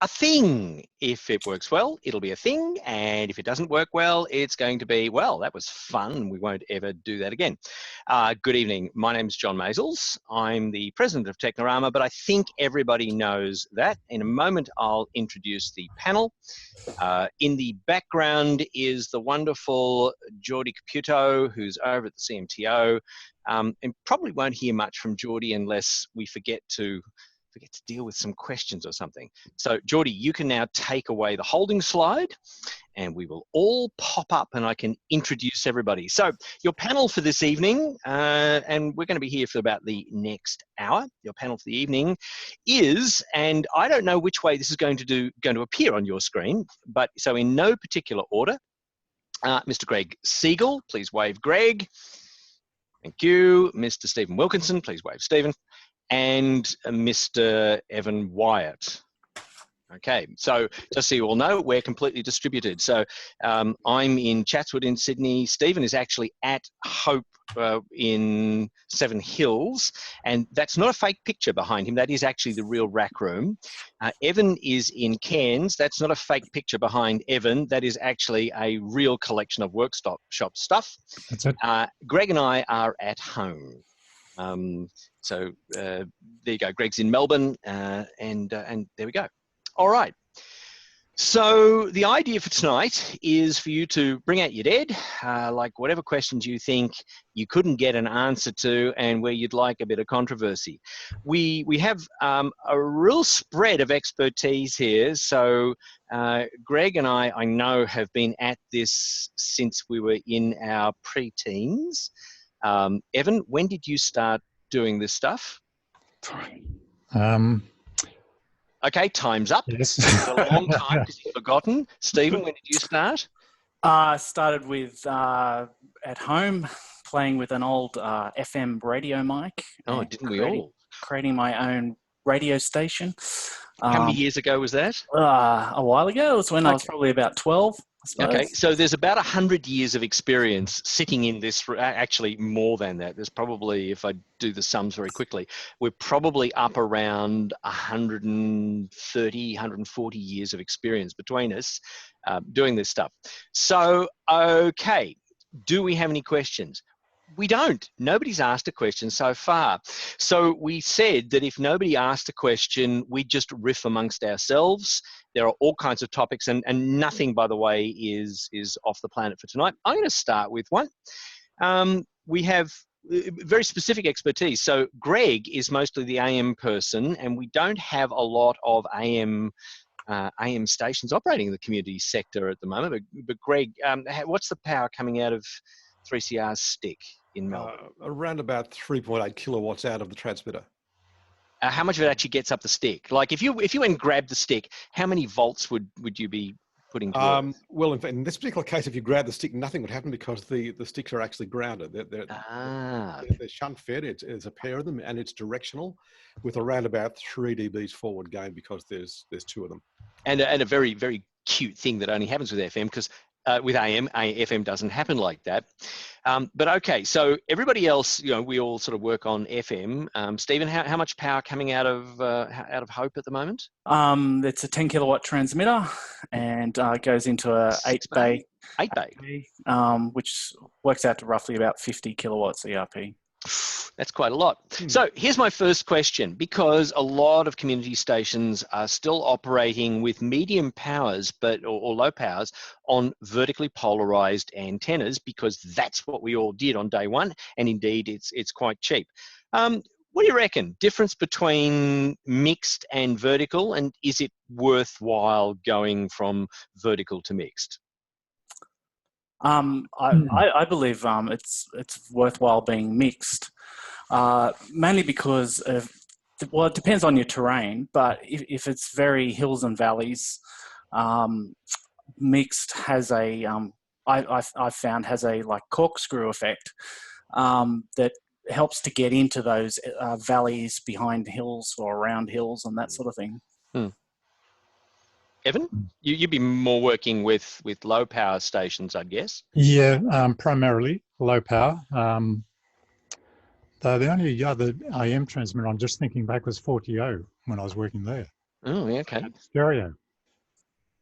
a thing. If it works well, it'll be a thing. And if it doesn't work well, it's going to be, well, that was fun. We won't ever do that again. Good evening. My name's John Maisels. I'm the president of Technorama, but I think everybody knows that. In a moment, I'll introduce the panel. In the background is the wonderful Geordie Caputo, who's over at the CMTO. And probably won't hear much from Geordie unless we forget to deal with some questions or something. So Geordie, you can now take away the holding slide and we will all pop up and I can introduce everybody. So your panel for this evening, and we're going to be here for about the next hour. Your panel for the evening is, and I don't know which way this is going to appear on your screen, but so in no particular order, Mr. Greg Siegel, please wave Greg. Thank you. Mr. Stephen Wilkinson, please wave Stephen. And Mr. Evan Wyatt. Okay, so just so you all know, we're completely distributed. So I'm in Chatswood in Sydney. Stephen is actually at Hope in Seven Hills, and that's not a fake picture behind him. That is actually the real rack room. Evan is in Cairns. That's not a fake picture behind Evan. That is actually a real collection of workshop stuff. That's it. Greg and I are at home. So there you go. Greg's in Melbourne, and there we go. All right. So the idea for tonight is for you to bring out your dead, like whatever questions you think you couldn't get an answer to and where you'd like a bit of controversy. We have a real spread of expertise here. So Greg and I know, have been at this since we were in our pre-teens. Evan, when did you start doing this stuff? Okay, time's up. Yes. It's a long time because you've forgotten. Stephen, when did you start? I started with at home playing with an old FM radio mic. Oh, didn't we all? Creating my own radio station. How many years ago was that? A while ago. It was when I was probably about 12. Okay, so there's about 100 years of experience sitting in this, actually more than that. There's probably, if I do the sums very quickly, we're probably up around 130, 140 years of experience between us doing this stuff. So, okay, do we have any questions? We don't. Nobody's asked a question so far. So we said that if nobody asked a question, we'd just riff amongst ourselves. There are all kinds of topics, and nothing, by the way, is off the planet for tonight. I'm going to start with one. We have very specific expertise. So Greg is mostly the AM person, and we don't have a lot of AM stations operating in the community sector at the moment. But Greg, what's the power coming out of 3CR's stick in Melbourne? Around about 3.8 kilowatts out of the transmitter. How much of it actually gets up the stick? Like if you went and grabbed the stick, how many volts would you be putting to it? Well, in this particular case, if you grab the stick, nothing would happen because the sticks are actually grounded. They're shunt fed. It's a pair of them, and it's directional with around about 3 dBs forward gain because there's two of them. And a very, very cute thing that only happens with FM, because with FM doesn't happen like that. But okay, so everybody else, we all sort of work on FM. Stephen, how much power coming out of Hope at the moment? It's a 10 kilowatt transmitter, and goes into a 8-bay. 8-bay. Which works out to roughly about 50 kilowatts ERP. That's quite a lot. So here's my first question, because a lot of community stations are still operating with medium powers, or low powers on vertically polarized antennas, because that's what we all did on day one, and indeed it's quite cheap. What do you reckon? Difference between mixed and vertical, and is it worthwhile going from vertical to mixed? I believe it's worthwhile being mixed, mainly because it depends on your terrain. But if it's very hills and valleys, mixed has a I've found has a like corkscrew effect that helps to get into those valleys behind hills or around hills and that sort of thing. Evan, you'd be more working with low power stations, I guess. Yeah, primarily low power. The only other AM transmitter I'm just thinking back was 40O when I was working there. Oh, yeah, okay. Stereo.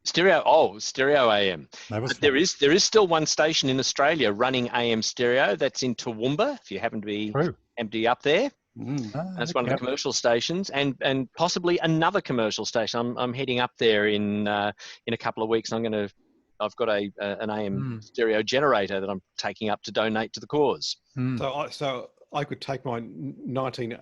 Stereo AM. That was But there is still one station in Australia running AM stereo. That's in Toowoomba. If you happen to be true. empty up there, Mm. that's one of the commercial stations, and possibly another commercial station. I'm heading up there in a couple of weeks. I've got an AM stereo generator that I'm taking up to donate to the cause. So I could take my 1980s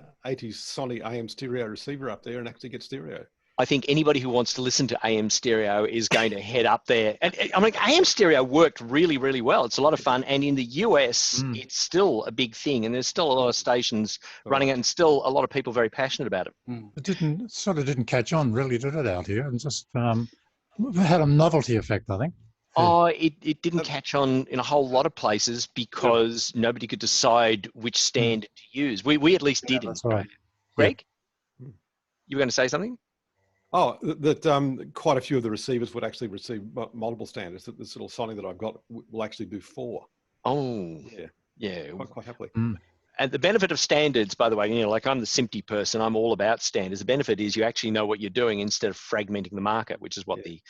Sony AM stereo receiver up there and actually get stereo. I think anybody who wants to listen to AM stereo is going to head up there. And I mean, AM stereo worked really, really well. It's a lot of fun. And in the US, it's still a big thing. And there's still a lot of stations running it and still a lot of people very passionate about it. It sort of didn't catch on really, did it, out here? And just had a novelty effect, I think. Oh, it didn't catch on in a whole lot of places because nobody could decide which standard to use. We at least did in Australia. Right. Greg, you were going to say something? Oh, that quite a few of the receivers would actually receive multiple standards. That this little Sony that I've got will actually do 4. Oh, yeah. Quite happily. And the benefit of standards, by the way, like I'm the SMPTE person, I'm all about standards. The benefit is you actually know what you're doing instead of fragmenting the market, which is what the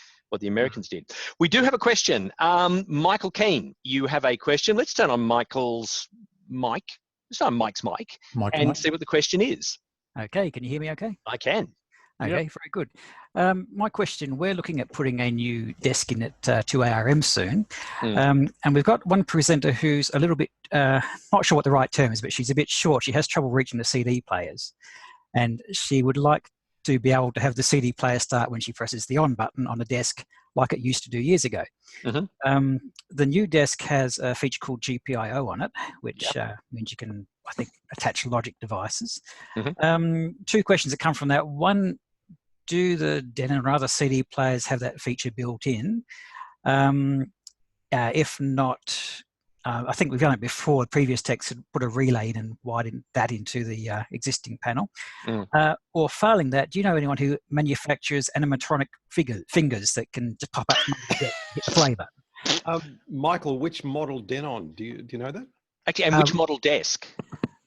Americans did. We do have a question. Michael Keane, you have a question. Let's turn on Michael's mic. Let's turn on Mike's mic and see what the question is. Okay, can you hear me okay? I can. Okay, very good. My question, we're looking at putting a new desk in at 2ARM soon. And we've got one presenter who's a little bit, not sure what the right term is, but she's a bit short. She has trouble reaching the CD players. And she would like to be able to have the CD player start when she presses the on button on the desk like it used to do years ago. The new desk has a feature called GPIO on it, which means you can, I think, attach logic devices. 2 questions that come from that. One, do the Denon or other CD players have that feature built in? If not, I think we've done it before. Previous techs had put a relay in and widened that into the existing panel. Or failing that, do you know anyone who manufactures animatronic fingers that can just pop up and hit the play button? Michael, which model Denon? Do you know that? Actually, and which model desk?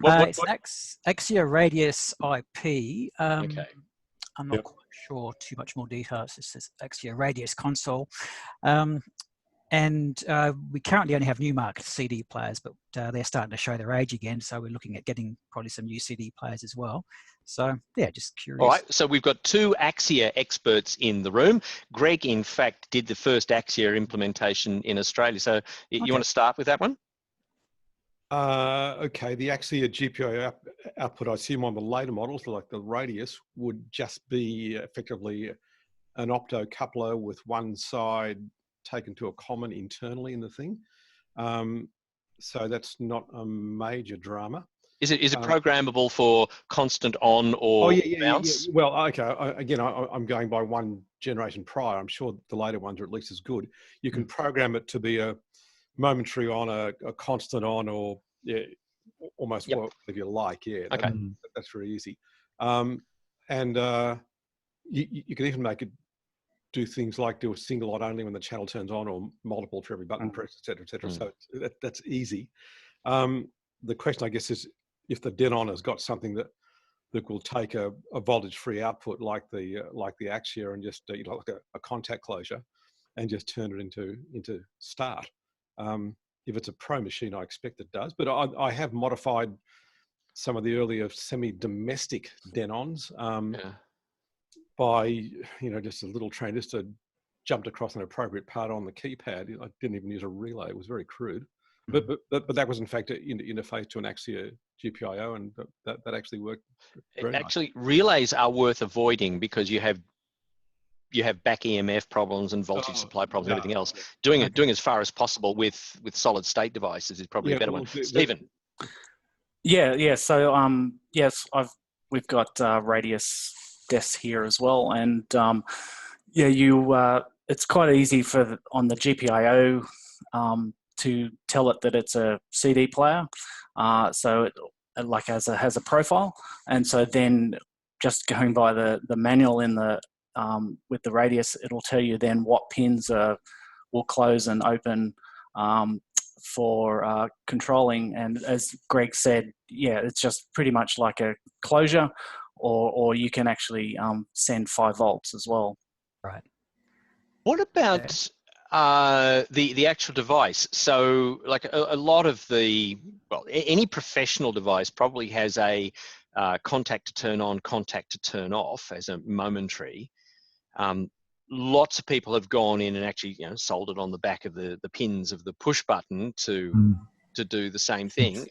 It's an Axia Radius IP. I'm not quite sure too much more details. This is actually a Radius console. And we currently only have new market CD players, but they're starting to show their age again. So we're looking at getting probably some new CD players as well. So yeah, just curious. All right, so we've got 2 Axia experts in the room. Greg, in fact, did the first Axia implementation in Australia. So you want to start with that one? Okay, the Axia GPIO output, I assume on the later models, like the Radius, would just be effectively an opto coupler with one side taken to a common internally in the thing. So that's not a major drama. Is it programmable for constant on or bounce? Yeah. Well, okay. Again, I'm going by one generation prior. I'm sure the later ones are at least as good. You can program it to be a momentary on, a constant on, or almost what if you like. Yeah, that's very easy. And you can even make it do things like do a single on only when the channel turns on, or multiple for every button press, etc., etc. So that's easy. The question, I guess, is if the Denon has got something that will take a voltage-free output like the Axia and just like a contact closure, and just turn it into start. If it's a pro machine, I expect it does. But I have modified some of the earlier semi-domestic Denons by just a little transistor jumped across an appropriate part on the keypad. I didn't even use a relay. It was very crude. But that was in fact an interface to an Axia GPIO, and that actually worked very Actually, relays are worth avoiding because you have back EMF problems and voltage supply problems and everything else. Doing as far as possible with solid state devices is probably a better one. Stephen. Yeah. So yes, we've got Radius desks here as well, and it's quite easy on the GPIO to tell it that it's a CD player. So it has a profile, and so then just going by the manual in the with the Radius, it'll tell you then what pins will close and open for controlling. And as Greg said, it's just pretty much like a closure or you can actually send 5 volts as well. Right. What about the actual device? So, like a lot of any professional device probably has a contact to turn on, contact to turn off as a momentary. Lots of people have gone in and actually, soldered on the back of the pins of the push button to do the same thing.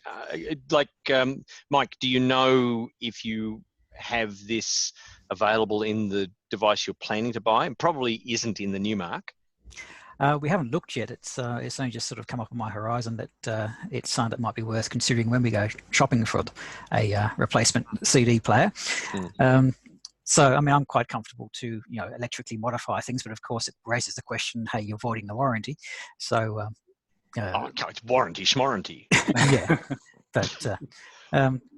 Mike, do you know if you have this available in the device you're planning to buy? And probably isn't in the Newmark. We haven't looked yet. It's only just sort of come up on my horizon that it's something that might be worth considering when we go shopping for a replacement CD player. So, I mean, I'm quite comfortable to, electrically modify things, but of course it raises the question, hey, you're voiding the warranty. So, it's warranty, schmarranty. Yeah. But,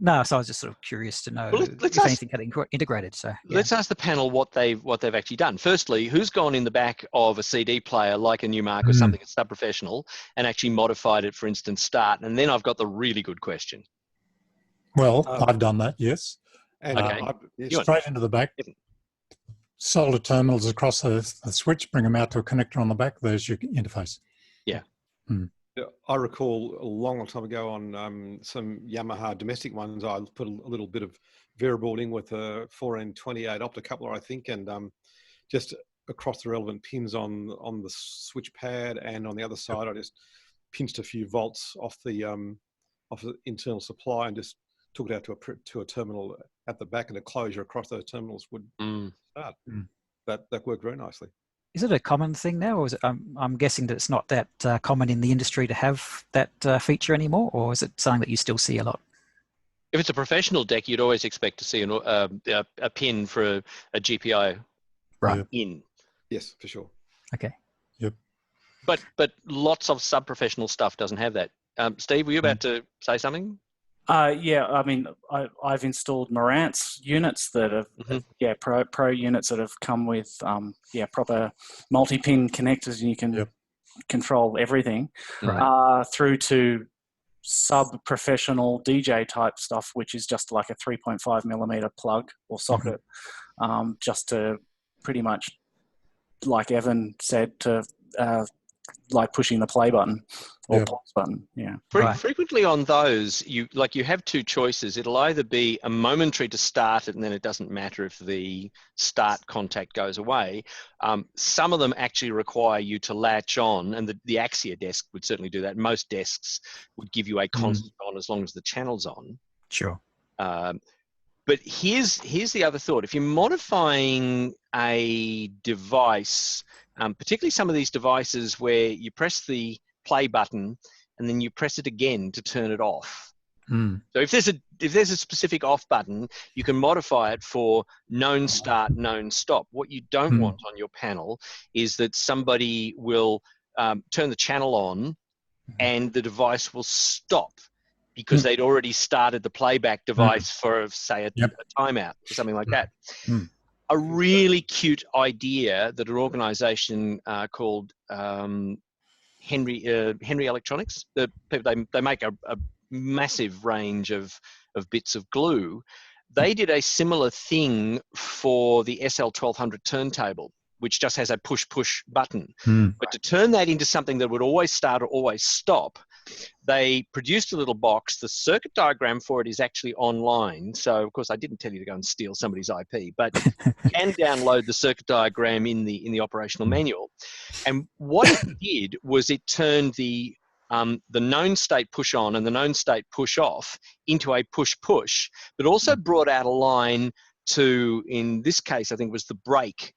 no, so I was just sort of curious to know if anything had integrated. So let's ask the panel what they've actually done. Firstly, who's gone in the back of a CD player like a Newmark or something that's sub-professional and actually modified it for instant start? And then I've got the really good question. Well, I've done that, yes. And straight into the back, solder terminals across the switch, bring them out to a connector on the back. There's your interface. Yeah. I recall a long time ago on some Yamaha domestic ones, I put a little bit of variable in with a 4N28 optocoupler, I think, and just across the relevant pins on the switch pad and on the other side, I just pinched a few volts off the internal supply and just took it out to a terminal at the back, and a closure across those terminals would start. That worked very nicely. Is it a common thing now, or is it? I'm guessing that it's not that common in the industry to have that feature anymore, or is it something that you still see a lot? If it's a professional deck, you'd always expect to see a pin for a GPIO in. Yes, for sure. Okay. Yep. But lots of sub-professional stuff doesn't have that. Steve, were you about to say something? Yeah, I mean, I've installed Marantz units that have, pro units that have come with, proper multi-pin connectors, and you can control everything, through to sub-professional DJ type stuff, which is just like a 3.5 millimeter plug or socket, just to pretty much, like Evan said, to like pushing the play button or pause button. Yeah. Frequently on those, you have two choices. It'll either be a momentary to start it, and then it doesn't matter if the start contact goes away. Some of them actually require you to latch on, and the Axia desk would certainly do that. Most desks would give you a constant on as long as the channel's on. Sure. But here's the other thought. If you're modifying a device, particularly some of these devices where you press the play button and then you press it again to turn it off. So if there's a specific off button, you can modify it for known start, known stop. What you don't want on your panel is that somebody will turn the channel on and the device will stop because they'd already started the playback device for, say, a timeout or something like that. A really cute idea that an organization called Henry Electronics, they make a massive range of bits of glue. They did a similar thing for the SL1200 turntable, which just has a push button. But to turn that into something that would always start or always stop, they produced a little box. The circuit diagram for it is actually online. So, of course, I didn't tell you to go and steal somebody's IP, but you can download the circuit diagram in the operational manual. And what it did was it turned the known state push on and the known state push off into a push, but also brought out a line to, in this case, I think it was the brake.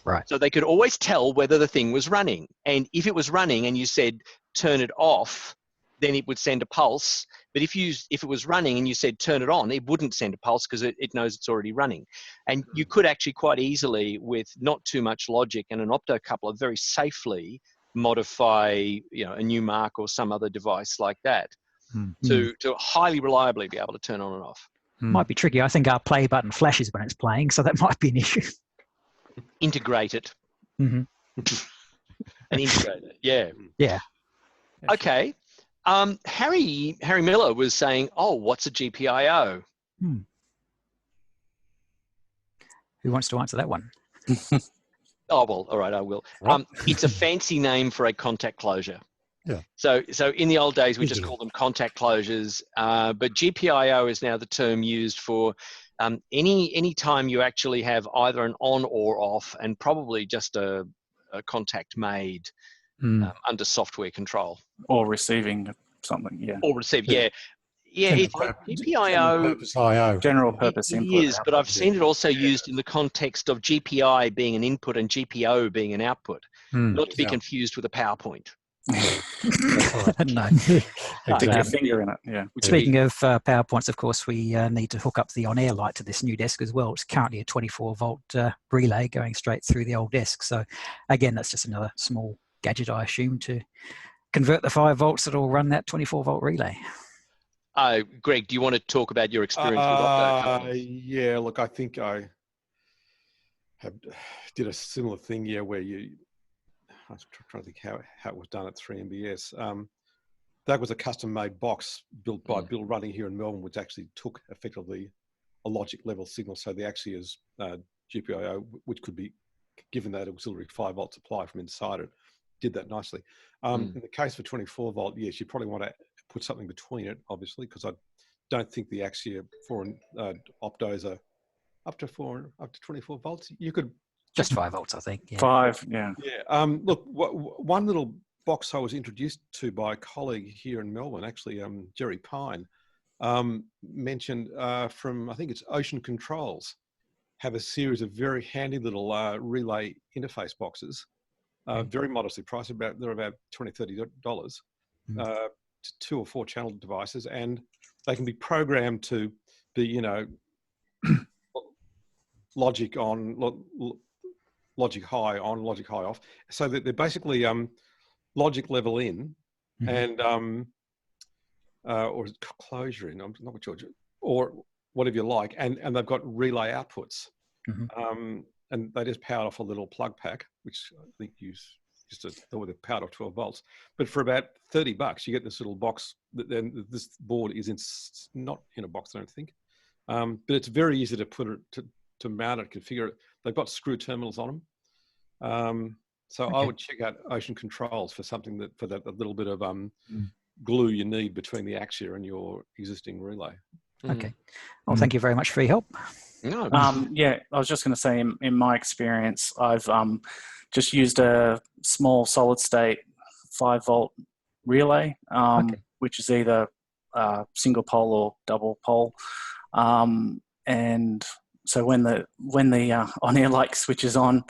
Right. So they could always tell whether the thing was running. And if it was running and you said, turn it off, then it would send a pulse. But if it was running and you said, turn it on, it wouldn't send a pulse because it knows it's already running. And you could actually quite easily, with not too much logic and an optocoupler, very safely modify, a Newmark or some other device like that to highly reliably be able to turn on and off. Might be tricky. I think our play button flashes when it's playing, so that might be an issue. Integrate it. And integrate it. Yeah. Yeah. Okay. Harry Miller was saying, "Oh, what's a GPIO?" Who wants to answer that one? Oh, well, all right, I will. Right. It's a fancy name for a contact closure. Yeah. So in the old days, we just Digital. called them contact closures, but GPIO is now the term used for any time you actually have either an on or off, and probably just a contact made under software control. Or receiving something, yeah. Or receive, Yeah. yeah. General GPIO, purpose IO. General it purpose input. is, but I've seen it also Yeah. used in the context of GPI being an input and GPO being an output, not to be Yeah. confused with a PowerPoint. That's right. No. Stick your Exactly. finger in it, yeah. Speaking of PowerPoints, of course, we need to hook up the on-air light to this new desk as well. It's currently a 24-volt relay going straight through the old desk. So, again, that's just another small gadget, I assume, to convert the 5 volts that'll run that 24-volt relay. Greg, do you want to talk about your experience with Opto companies? Yeah, look, I think I did a similar thing, where I was trying to think how it was done at 3MBS. That was a custom-made box built by Bill Running here in Melbourne, which actually took effectively a logic level signal. So the Axia's GPIO, which could be given that auxiliary 5-volt supply from inside it, did that nicely. In the case for 24-volt, yes, you probably want to put something between it, obviously, because I don't think the Axia for Optos are up to 24 volts. You could Just 5 volts, I think. Yeah. 5, yeah. Yeah. Look, one little box I was introduced to by a colleague here in Melbourne, actually, Jerry Pine, mentioned from, I think it's Ocean Controls, have a series of very handy little relay interface boxes, very modestly priced. They're about $20, $30, to 2 or 4 channel devices, and they can be programmed to be, logic on, logic high on, logic high off, so that they're basically logic level in, and or closure in. I'm not sure, or whatever you like, and they've got relay outputs, and they just powered off a little plug pack, which I think with a powered off 12 volts. But for about $30, you get this little box. Then this board is not in a box, I don't think, but it's very easy to put it to mount it, configure it. They've got screw terminals on them. So I would check out Ocean Controls for something for that little bit of glue you need between the Axia and your existing relay. Okay. Well, thank you very much for your help. No. Yeah, I was just going to say, in my experience, I've just used a small solid state 5-volt relay, which is either single pole or double pole, and so when the on-air light switches on,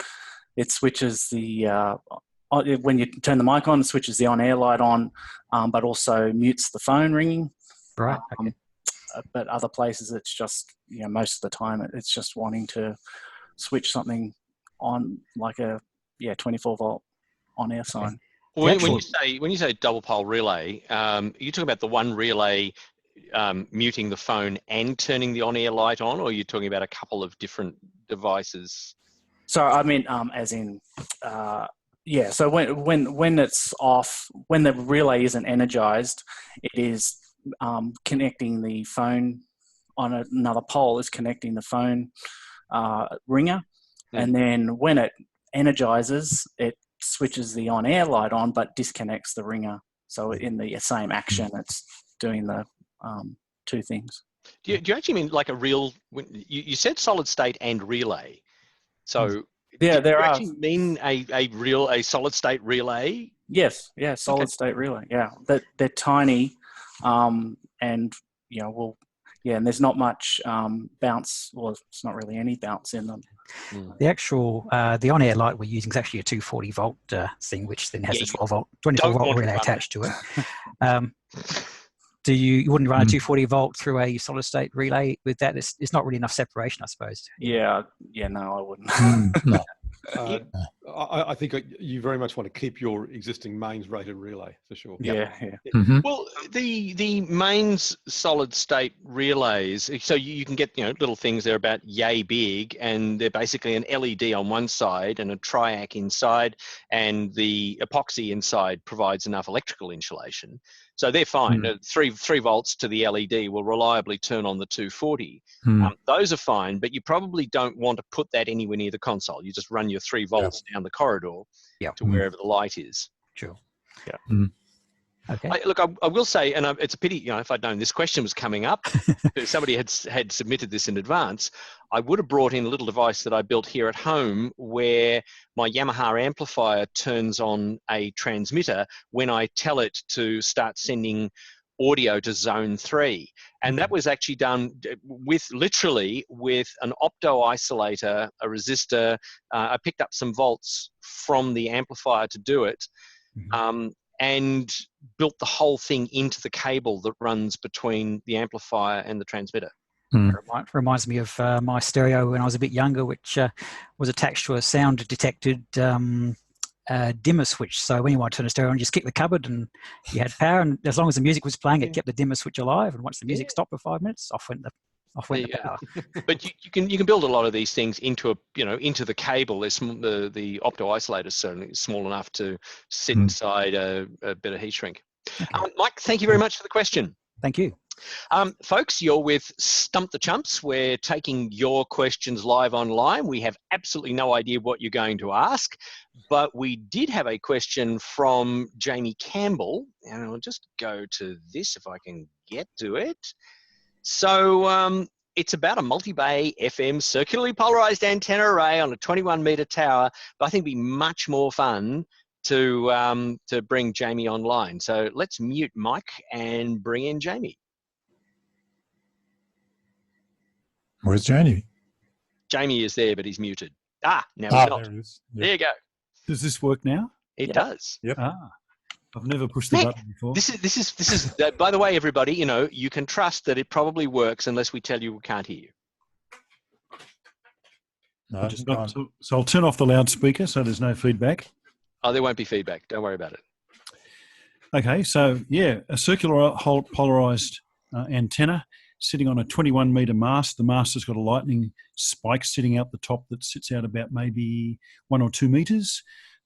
it switches the when you turn the mic on, it switches the on-air light on, but also mutes the phone ringing. Right. Okay. But other places, it's just, most of the time, it's just wanting to switch something on, like a 24-volt on-air sign. When you say double pole relay, are you talking about the one relay muting the phone and turning the on-air light on, or are you talking about a couple of different devices? So I mean, as in, so when it's off, when the relay isn't energized, it is connecting the phone on another pole, is connecting the phone ringer, and then when it energizes, it switches the on-air light on, but disconnects the ringer. So in the same action, it's doing the 2 things. Do you actually mean like a real? You said solid state and relay, so yeah, do you actually mean a solid state relay? Yes, solid state relay. Yeah, they're tiny, and and there's not much bounce. Well, it's not really any bounce in them. The actual the on-air light we're using is actually a 240 volt thing, which then has a 24 volt relay attached to it. You wouldn't run a 240 volt through a solid state relay with that? It's not really enough separation, I suppose. No, I wouldn't. No. I think you very much want to keep your existing mains rated relay for sure. Yeah. Well, the mains solid state relays, so you can get little things, they're about yay big, and they're basically an LED on one side and a triac inside, and the epoxy inside provides enough electrical insulation. So they're fine. 3 volts to the LED will reliably turn on the 240. Those are fine, but you probably don't want to put that anywhere near the console. You just run your 3 volts down the corridor to wherever the light is. Sure. Yeah. Okay. Look, I will say, and it's a pity, if I'd known this question was coming up, if somebody had submitted this in advance, I would have brought in a little device that I built here at home where my Yamaha amplifier turns on a transmitter when I tell it to start sending audio to zone 3. And that was actually done literally with an opto isolator, a resistor. I picked up some volts from the amplifier to do it. And built the whole thing into the cable that runs between the amplifier and the transmitter. It reminds me of my stereo when I was a bit younger, which was attached to a sound detected dimmer switch. So when you want to turn a stereo on, you just kick the cupboard and you had power. And as long as the music was playing, it kept the dimmer switch alive. And once the music stopped for 5 minutes, off went the power. But you can build a lot of these things into into the cable. The opto isolator is certainly small enough to sit inside a bit of heat shrink. Okay. Mike, thank you very much for the question. Thank you. Folks, you're with Stump the Chumps. We're taking your questions live online. We have absolutely no idea what you're going to ask, but we did have a question from Jamie Campbell, and I'll just go to this if I can get to it. So it's about a multi-bay FM circularly polarized antenna array on a 21-meter tower, but I think it'd be much more fun to bring Jamie online. So let's mute Mike and bring in Jamie. Where's Jamie? Jamie is there, but he's muted. Now he's not. There he is. Yep. There you go. Does this work now? It does. Yep. I've never pushed the button before. This is by the way, everybody, you can trust that it probably works unless we tell you we can't hear you. No, so I'll turn off the loudspeaker so there's no feedback. Oh, there won't be feedback. Don't worry about it. Okay, so yeah, a circular polarized antenna sitting on a 21-meter mast. The mast has got a lightning spike sitting out the top that sits out about maybe 1 or 2 meters.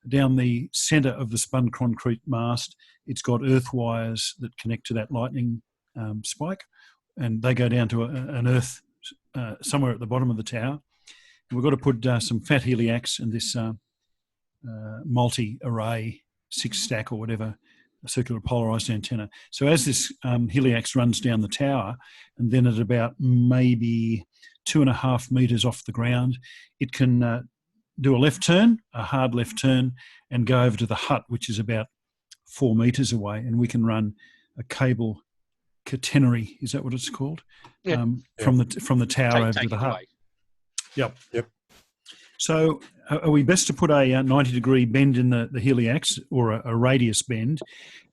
Down the centre of the spun concrete mast, it's got earth wires that connect to that lightning spike, and they go down to an earth somewhere at the bottom of the tower. And we've got to put some fat heliacs in this multi-array 6-stack or whatever, a circular polarised antenna. So as this heliax runs down the tower, and then at about maybe 2.5 metres off the ground, it can do a left turn, a hard left turn, and go over to the hut, which is about 4 metres away, and we can run a cable catenary, is that what it's called? Yeah. From the tower over to the hut. Yep. So are we best to put a 90-degree bend in the heliax, or a radius bend,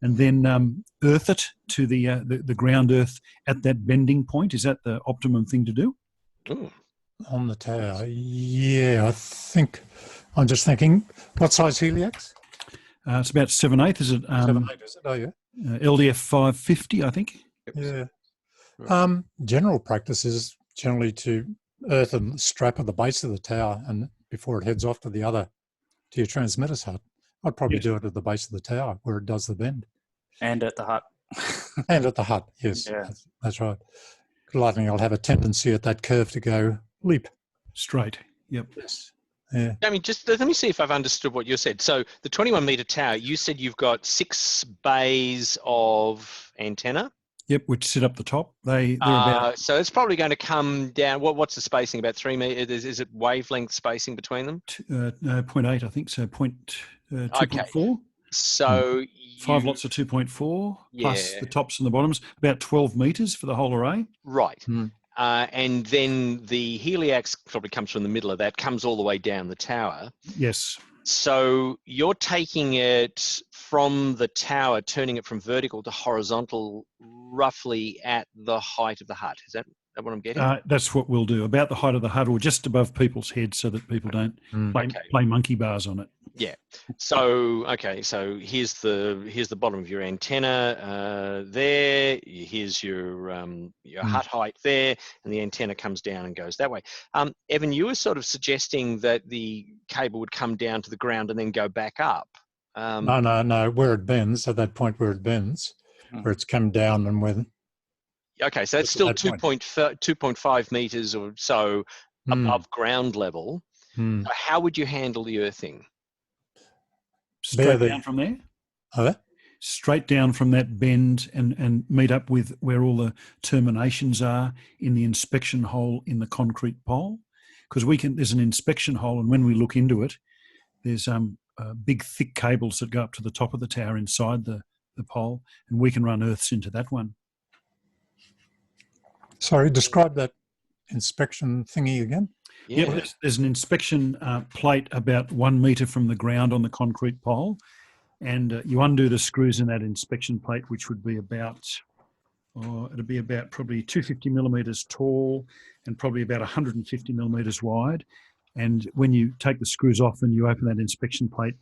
and then earth it to the ground earth at that bending point? Is that the optimum thing to do? Ooh. On the tower, yeah, I think. I'm just thinking, what size heliax? It's about 7/8. Is it? 7/8, is it? Oh, yeah. LDF 550, I think. Yeah. General practice is generally to earth and strap at the base of the tower, and before it heads off to your transmitter's hut. I'd probably do it at the base of the tower where it does the bend. And at the hut. And at the hut, yes. Yeah. That's right. Lightning will have a tendency at that curve to go leap. Straight. Yep. Yes. Yeah. I mean, just let me see if I've understood what you said. So the 21-meter tower, you said you've got 6 bays of antenna? Yep, which sit up the top. They're about... So it's probably going to come down. What's the spacing? About 3 meters? Is it wavelength spacing between them? 0.8, I think. So 2.4. Okay. So 5 lots of 2.4 plus the tops and the bottoms. About 12 meters for the whole array. Right. And then the heliax probably comes from the middle of that, comes all the way down the tower. Yes. So you're taking it from the tower, turning it from vertical to horizontal, roughly at the height of the hut. Is that what I'm getting? That's what we'll do, about the height of the hut, or just above people's heads, so that people don't play monkey bars on it. Yeah. So so here's the bottom of your antenna there. Here's your hut height there, and the antenna comes down and goes that way. Evan, you were sort of suggesting that the cable would come down to the ground and then go back up. No. Where it bends, at that point where it bends, where it's come down and when. Okay, so it's still At that 2.5 meters or so above ground level. Hmm. So how would you handle the earthing? Straight down from there? Oh, Straight down from that bend and meet up with where all the terminations are in the inspection hole in the concrete pole. Because there's an inspection hole, and when we look into it, there's big thick cables that go up to the top of the tower inside the pole, and we can run earths into that one. sorry, describe that inspection thingy again. Yeah. Yep, there's an inspection plate about 1 metre from the ground on the concrete pole, and you undo the screws in that inspection plate, which would be about, it'd be about probably 250 millimetres tall and probably about 150 millimetres wide. And when you take the screws off and you open that inspection plate,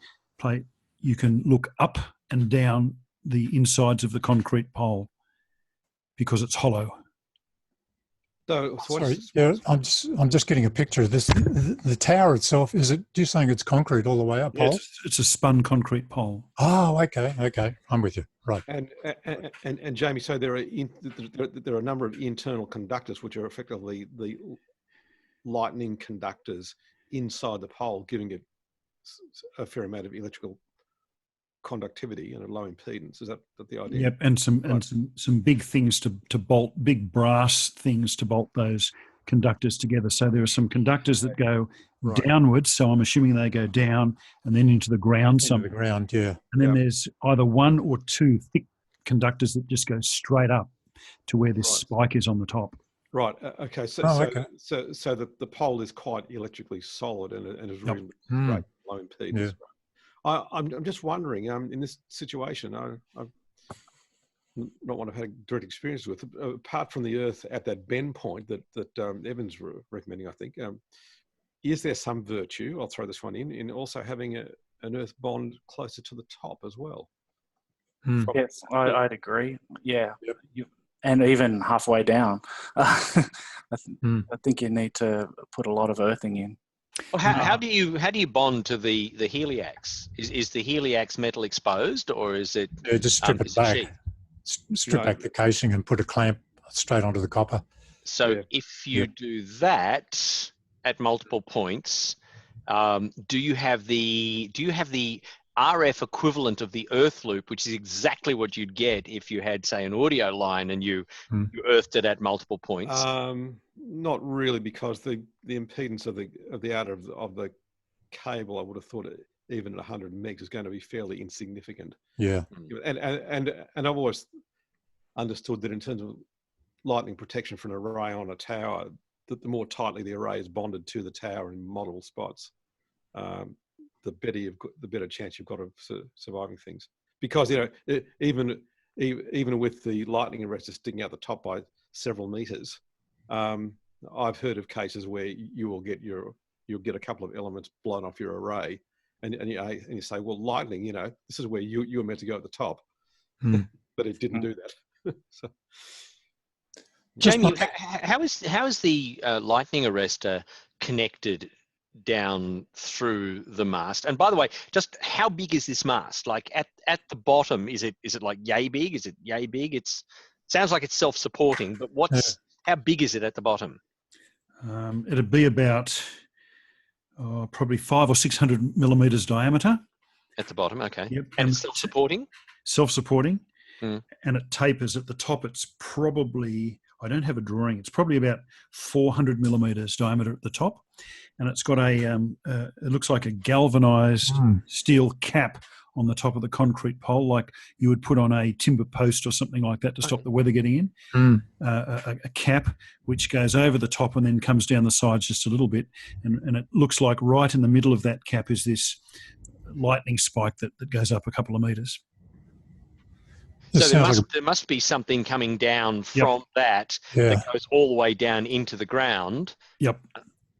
you can look up and down the insides of the concrete pole because it's hollow. So Sorry, yeah, I'm just getting a picture of this. The tower itself, do you saying it's concrete all the way up? Yeah, it's a spun concrete pole. Oh, okay, I'm with you. Right. And Jamie, so there are a number of internal conductors which are effectively the lightning conductors inside the pole, giving it a fair amount of electrical conductivity and a low impedance. Is that the idea? Yep, and some big things to bolt, big brass things to bolt those conductors together. So there are some conductors that go downwards. So I'm assuming they go down and then into the ground. Into the ground, yeah. And then there's either one or two thick conductors that just go straight up to where this spike is on the top. Right. Okay. So the pole is quite electrically solid and is really great low impedance. Yeah. I'm just wondering, in this situation, I've not one I've had direct experience with, apart from the earth at that bend point that Evan's recommending, I think, is there some virtue, I'll throw this one in also having an earth bond closer to the top as well? Yes, I'd agree. Yeah. Yep. And even halfway down. I think you need to put a lot of earthing in. Well, how do you bond to the heliax? Is the heliax metal exposed, or is it? Yeah, just strip it back. Strip back the casing and put a clamp straight onto the copper. So if you do that at multiple points, do you have the RF equivalent of the earth loop, which is exactly what you'd get if you had, say, an audio line and you earthed it at multiple points? Not really, because the impedance of the outer of the cable, I would have thought even at 100 megs is going to be fairly insignificant. Yeah. And I've always understood that in terms of lightning protection from an array on a tower, that the more tightly the array is bonded to the tower in multiple spots, the better chance you've got of surviving things. Because even with the lightning arrestor sticking out the top by several meters, I've heard of cases where you'll get a couple of elements blown off your array, and you say, well, lightning, this is where you were meant to go at the top, but it didn't do that. So, Jamie, how is the lightning arrestor connected down through the mast? And by the way, just how big is this mast? Like at the bottom, is it like yay big? Is it yay big? It sounds like it's self-supporting, but how big is it at the bottom? It'd be about probably 500 or 600 millimeters diameter. At the bottom, okay. Yep. And it's self-supporting? Self-supporting. And it tapers at the top. It's probably, I don't have a drawing, it's probably about 400 millimeters diameter at the top. And it's got it looks like a galvanized steel cap on the top of the concrete pole, like you would put on a timber post or something like that to stop the weather getting in. A cap which goes over the top and then comes down the sides just a little bit. And it looks like right in the middle of that cap is this lightning spike that goes up a couple of meters. So there must be something coming down from that goes all the way down into the ground. Yep.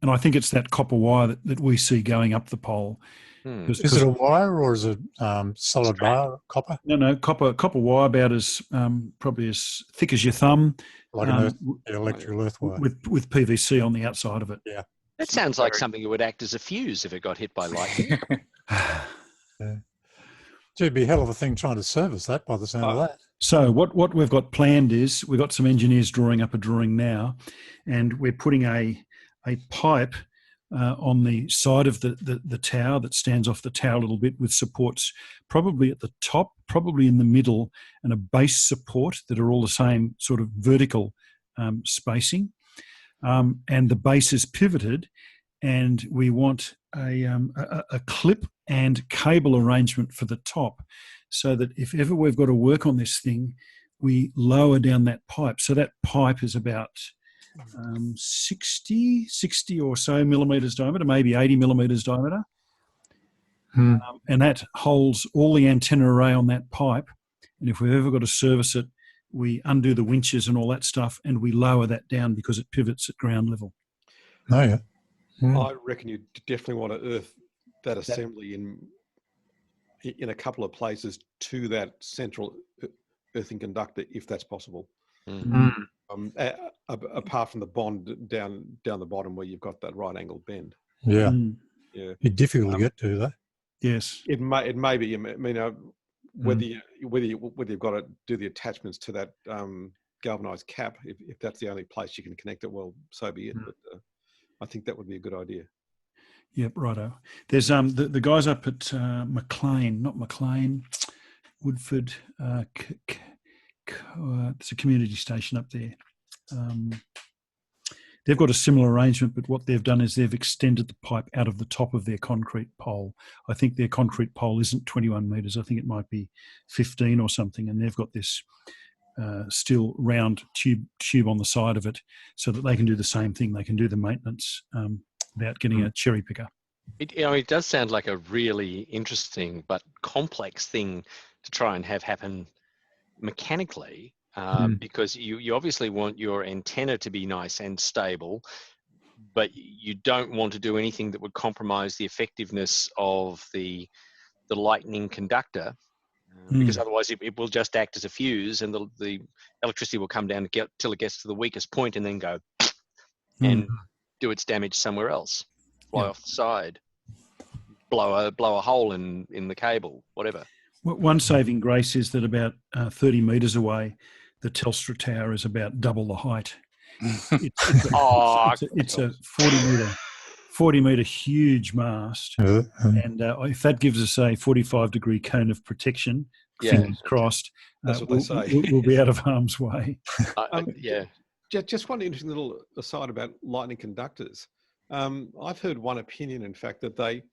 And I think it's that copper wire that we see going up the pole. Is it a wire or is it solid bar copper? No, copper wire about as probably as thick as your thumb. Like an electrical earth wire. With PVC on the outside of it. Yeah. That sounds like something that would act as a fuse if it got hit by lightning. Yeah. It'd be a hell of a thing trying to service that by the sound of that. So what we've got planned is we've got some engineers drawing up a drawing now, and we're putting a pipe on the side of the tower that stands off the tower a little bit, with supports probably at the top, probably in the middle, and a base support that are all the same sort of vertical spacing. And the base is pivoted, and we want a clip and cable arrangement for the top, so that if ever we've got to work on this thing, we lower down that pipe. So that pipe is about 60 or so millimetres diameter, maybe 80 millimetres diameter. And that holds all the antenna array on that pipe. And if we've ever got to service it, we undo the winches and all that stuff, and we lower that down because it pivots at ground level. Oh, yeah. I reckon you definitely want to earth that assembly in a couple of places to that central earthing conductor, if that's possible. Apart from the bond down the bottom where you've got that right angle bend. Yeah. Yeah. It's difficult to get to, though. Yes. It may be. I mean, whether you've got to do the attachments to that galvanized cap, if that's the only place you can connect it, well, so be it. But I think that would be a good idea. Yep, righto. There's the guys up at Woodford. It's a community station up there. They've got a similar arrangement, but what they've done is they've extended the pipe out of the top of their concrete pole. I think their concrete pole isn't 21 metres. I think it might be 15 or something, and they've got this steel round tube on the side of it, so that they can do the same thing. They can do the maintenance without getting a cherry picker. It does sound like a really interesting but complex thing to try and have happen mechanically, because you obviously want your antenna to be nice and stable, but you don't want to do anything that would compromise the effectiveness of the lightning conductor, because otherwise it will just act as a fuse, and the electricity will come down till it gets to the weakest point and then go and do its damage somewhere else, fly off the side, blow a hole in the cable, whatever. One saving grace is that about 30 metres away, the Telstra tower is about double the height. It's a 40 metre huge mast, and if that gives us a 45-degree cone of protection, fingers crossed, that's what they say. We'll be out of harm's way. Just one interesting little aside about lightning conductors. I've heard one opinion, in fact, that they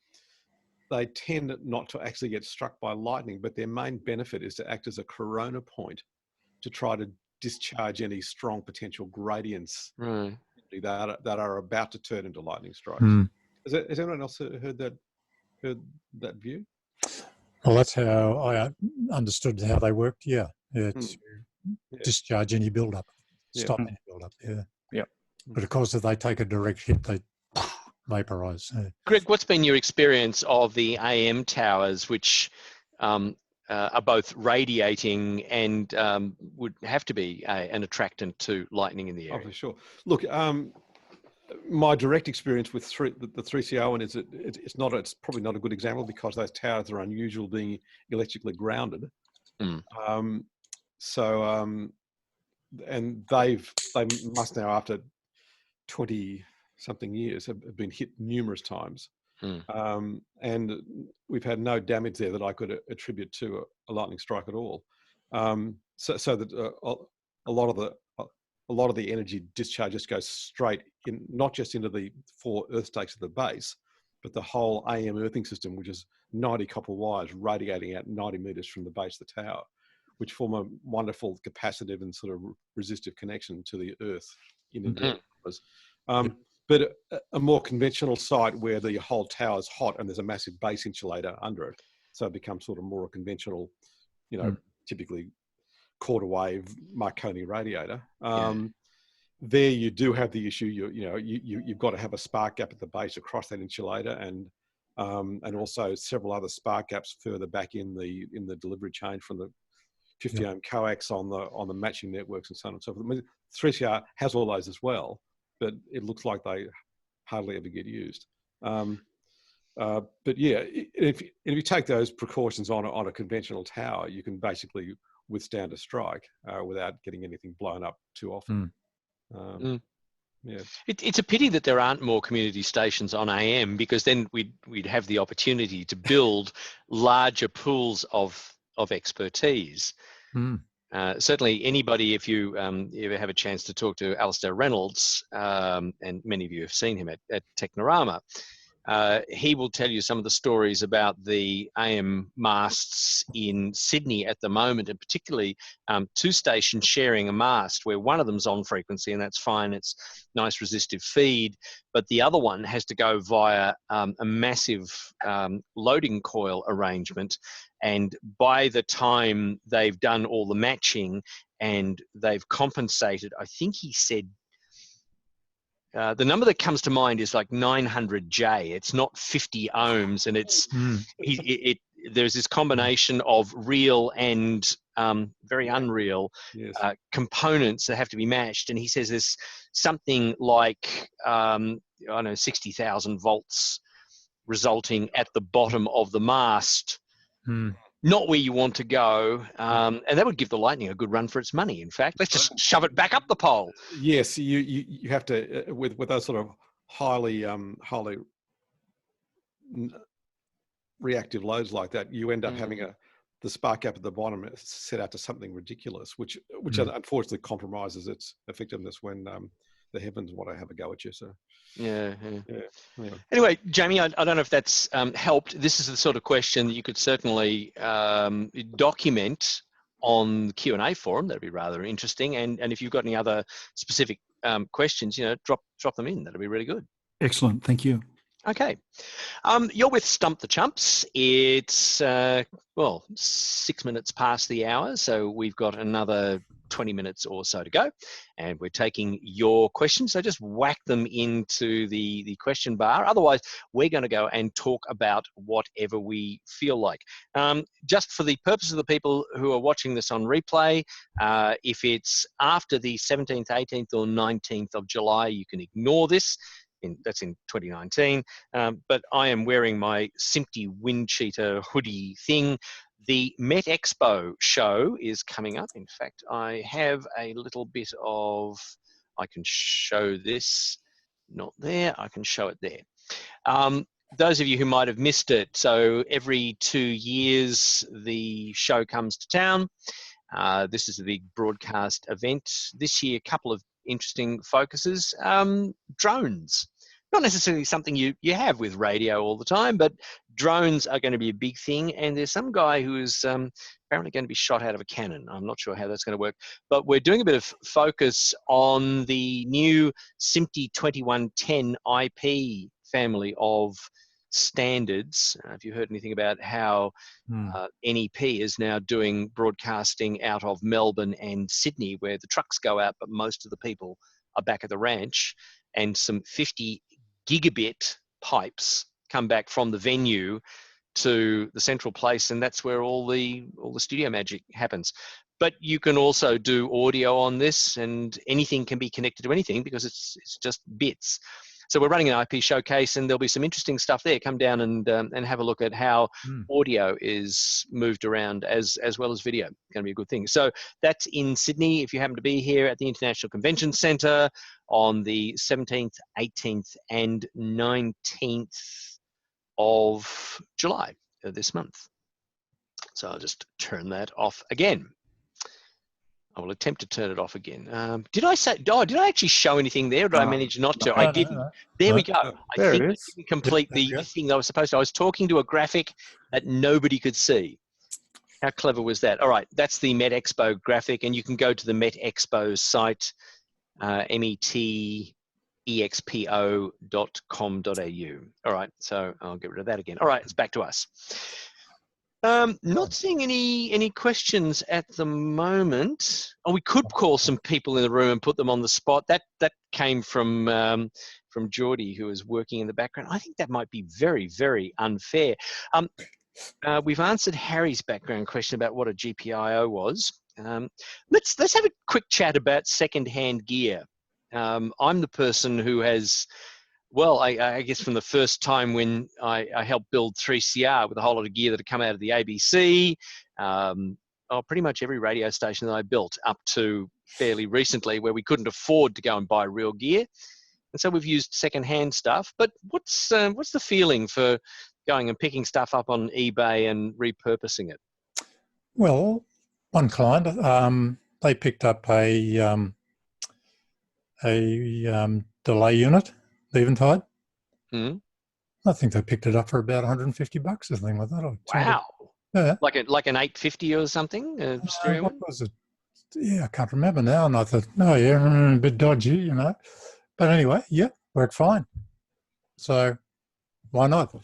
tend not to actually get struck by lightning, but their main benefit is to act as a corona point to try to discharge any strong potential gradients that are about to turn into lightning strikes. Has anyone else heard that view? Well, that's how I understood how they worked. Yeah, to discharge any build-up, stop any build-up. Yeah. But of course, if they take a direct hit, they vaporise. Greg, what's been your experience of the AM towers, which are both radiating and would have to be an attractant to lightning in the area? Oh, for sure. Look, my direct experience with the 3CR one is it's probably not a good example, because those towers are unusual being electrically grounded. And they must now, after 20-something years, have been hit numerous times. And we've had no damage there that I could attribute to a lightning strike at all. So that a lot of the energy discharge just goes straight in, not just into the 4 earth stakes at the base, but the whole AM earthing system, which is 90 copper wires radiating out 90 metres from the base of the tower, which form a wonderful capacitive and sort of resistive connection to the earth in indoor numbers. But a more conventional site where the whole tower is hot and there's a massive base insulator under it, so it becomes sort of more a conventional, typically quarter wave Marconi radiator. There you do have the issue. You've got to have a spark gap at the base across that insulator, and also several other spark gaps further back in the delivery chain from the 50 ohm coax on the matching networks and so on and so forth. I mean, 3CR has all those as well, but it looks like they hardly ever get used. But yeah, if you take those precautions on a conventional tower, you can basically withstand a strike without getting anything blown up too often. Yeah. It's a pity that there aren't more community stations on AM, because then we'd have the opportunity to build larger pools of expertise. Certainly, anybody, if you ever have a chance to talk to Alistair Reynolds, and many of you have seen him at Technorama, he will tell you some of the stories about the AM masts in Sydney at the moment, and particularly two stations sharing a mast where one of them's on frequency, and that's fine. It's nice resistive feed, but the other one has to go via a massive loading coil arrangement. And by the time they've done all the matching and they've compensated, I think he said, the number that comes to mind is like 900J. It's not 50 ohms, and it's there's this combination of real and very unreal components that have to be matched. And he says there's something like I don't know, 60,000 volts resulting at the bottom of the mast. Not where you want to go, and that would give the Lightning a good run for its money. In fact, let's just shove it back up the pole. Yes, you have to with those sort of highly reactive loads like that. You end up having the spark gap at the bottom set out to something ridiculous, which unfortunately compromises its effectiveness when the heavens want to have a go at you. So. Yeah. Anyway, Jamie, I don't know if that's helped. This is the sort of question that you could certainly document on the Q&A forum. That'd be rather interesting. And if you've got any other specific questions, drop them in. That'd be really good. Excellent. Thank you. Okay. You're with Stump the Chumps. It's, 6 minutes past the hour, so we've got another 20 minutes or so to go, and we're taking your questions. So just whack them into the question bar. Otherwise, we're going to go and talk about whatever we feel like. Just for the purpose of the people who are watching this on replay, if it's after the 17th, 18th or 19th of July, you can ignore this. That's in 2019, but I am wearing my Simpty Wind Cheater hoodie thing. The Met Expo show is coming up. In fact, I have a little bit of, I can show this, not there, I can show it there. Those of you who might have missed it, so every 2 years the show comes to town. This is a big broadcast event. This year, a couple of interesting focuses. Drones. Not necessarily something you have with radio all the time, but drones are going to be a big thing. And there's some guy who is apparently going to be shot out of a cannon. I'm not sure how that's going to work. But we're doing a bit of focus on the new Simpty 2110 IP family of standards. Have you heard anything about how NEP is now doing broadcasting out of Melbourne and Sydney, where the trucks go out, but most of the people are back at the ranch, and some 50 gigabit pipes come back from the venue to the central place, and that's where all the studio magic happens. But you can also do audio on this, and anything can be connected to anything because it's just bits. So we're running an IP showcase, and there'll be some interesting stuff there. Come down and have a look at how audio is moved around as well as video. Going to be a good thing. So that's in Sydney. If you happen to be here at the International Convention Centre on the 17th, 18th and 19th of July this month. So I'll just turn that off again. I will attempt to turn it off again. Did I actually show anything there, or did I manage not to? I didn't. There we go. I think I didn't complete the thing I was supposed to. I was talking to a graphic that nobody could see. How clever was that? All right, that's the Met Expo graphic, and you can go to the Met Expo site, metexpo.com.au. All right, so I'll get rid of that again. All right, it's back to us. Not seeing any questions at the moment. Oh, we could call some people in the room and put them on the spot. That came from Geordie, who is working in the background. I think that might be very, very unfair. We've answered Harry's background question about what a GPIO was. Let's have a quick chat about second-hand gear. I'm the person who has. Well, I guess from the first time when I helped build 3CR with a whole lot of gear that had come out of the ABC, pretty much every radio station that I built up to fairly recently, where we couldn't afford to go and buy real gear. And so we've used second-hand stuff. But what's the feeling for going and picking stuff up on eBay and repurposing it? Well, one client, they picked up a delay unit, Eventide. Mm. I think they picked it up for about $150 or something like that. Wow. Yeah. Like an 850 or something? What was it? Yeah, I can't remember now. And I thought, oh yeah, a bit dodgy, you know. But anyway, yeah, worked fine. So why not?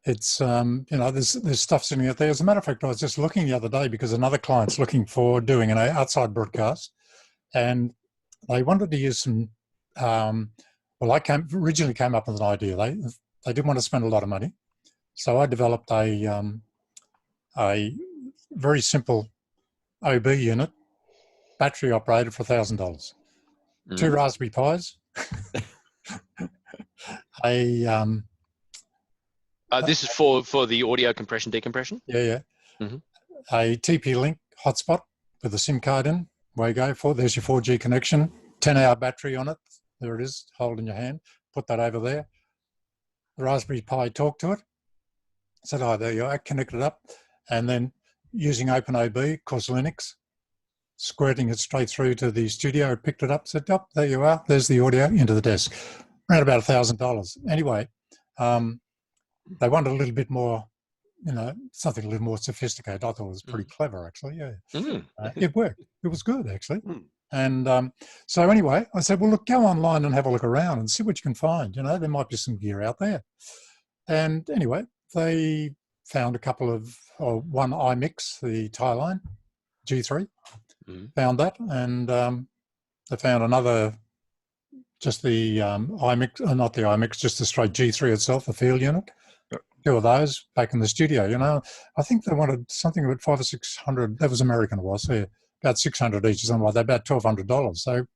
It's there's stuff sitting out there. As a matter of fact, I was just looking the other day because another client's looking for doing an outside broadcast, and they wanted to use some. I originally came up with an idea. They didn't want to spend a lot of money, so I developed a very simple OB unit, battery operated for $1,000. 2 Raspberry Pis. This is for the audio compression decompression. Yeah. Mm-hmm. A TP-Link hotspot with a SIM card in. Where you go for. There's your 4G connection. 10-hour battery on it. There it is. Hold in your hand. Put that over there. The Raspberry Pi talked to it. Said, "Oh, there you are." Connected up, and then using OpenOB, of course Linux, squirting it straight through to the studio. It picked it up. Said, "Oh, there you are. There's the audio into the desk." Around about $1,000. Anyway. They wanted a little bit more, something a little more sophisticated. I thought it was pretty clever, actually. Yeah, it worked. It was good, actually. And so anyway, I said, well, look, go online and have a look around and see what you can find. There might be some gear out there. And anyway, they found a couple of, one iMix, the Tie-Line G3, found that, and they found another, just the iMix, not the iMix, just the straight G3 itself, the field unit. 2 of those back in the studio. I think they wanted something about 500 or 600. That was American, it was. Yeah, about 600 each or something like that. About $1,200. So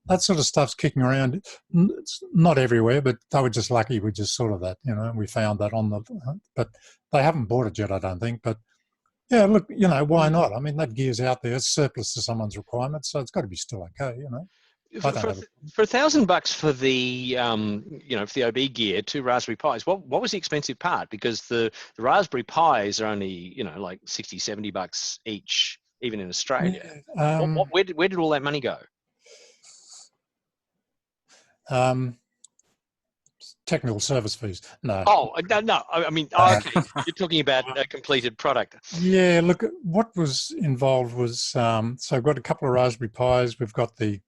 that sort of stuff's kicking around. It's not everywhere, but they were just lucky. We just saw that. We found that on the. But they haven't bought it yet, I don't think. But yeah, look, why not? I mean, that gear's out there. It's surplus to someone's requirements, so it's got to be still okay. For $1,000 for the for the OB gear, 2 Raspberry Pis, what was the expensive part? Because the Raspberry Pis are only like $60-$70 each, even in Australia. Where did all that money go? Technical service fees. No. Oh no! I mean, okay. You're talking about a completed product. Yeah. Look, what was involved was so I've got a couple of Raspberry Pis. We've got the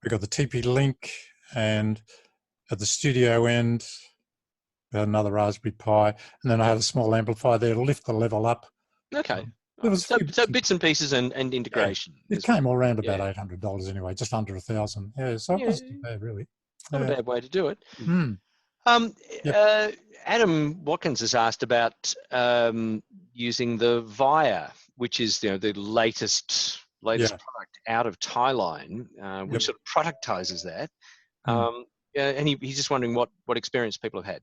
TP-Link, and at the studio end, we had another Raspberry Pi, and then I had a small amplifier there to lift the level up. Okay. So bits and pieces and integration. Yeah, it came all around about $800 anyway, just under $1,000. Yeah, so it wasn't too bad, really. Not a bad way to do it. Yep. Adam Watkins has asked about using the Via, which is the latest product out of Tie-Line, which sort of productizes that. And he's just wondering what experience people have had.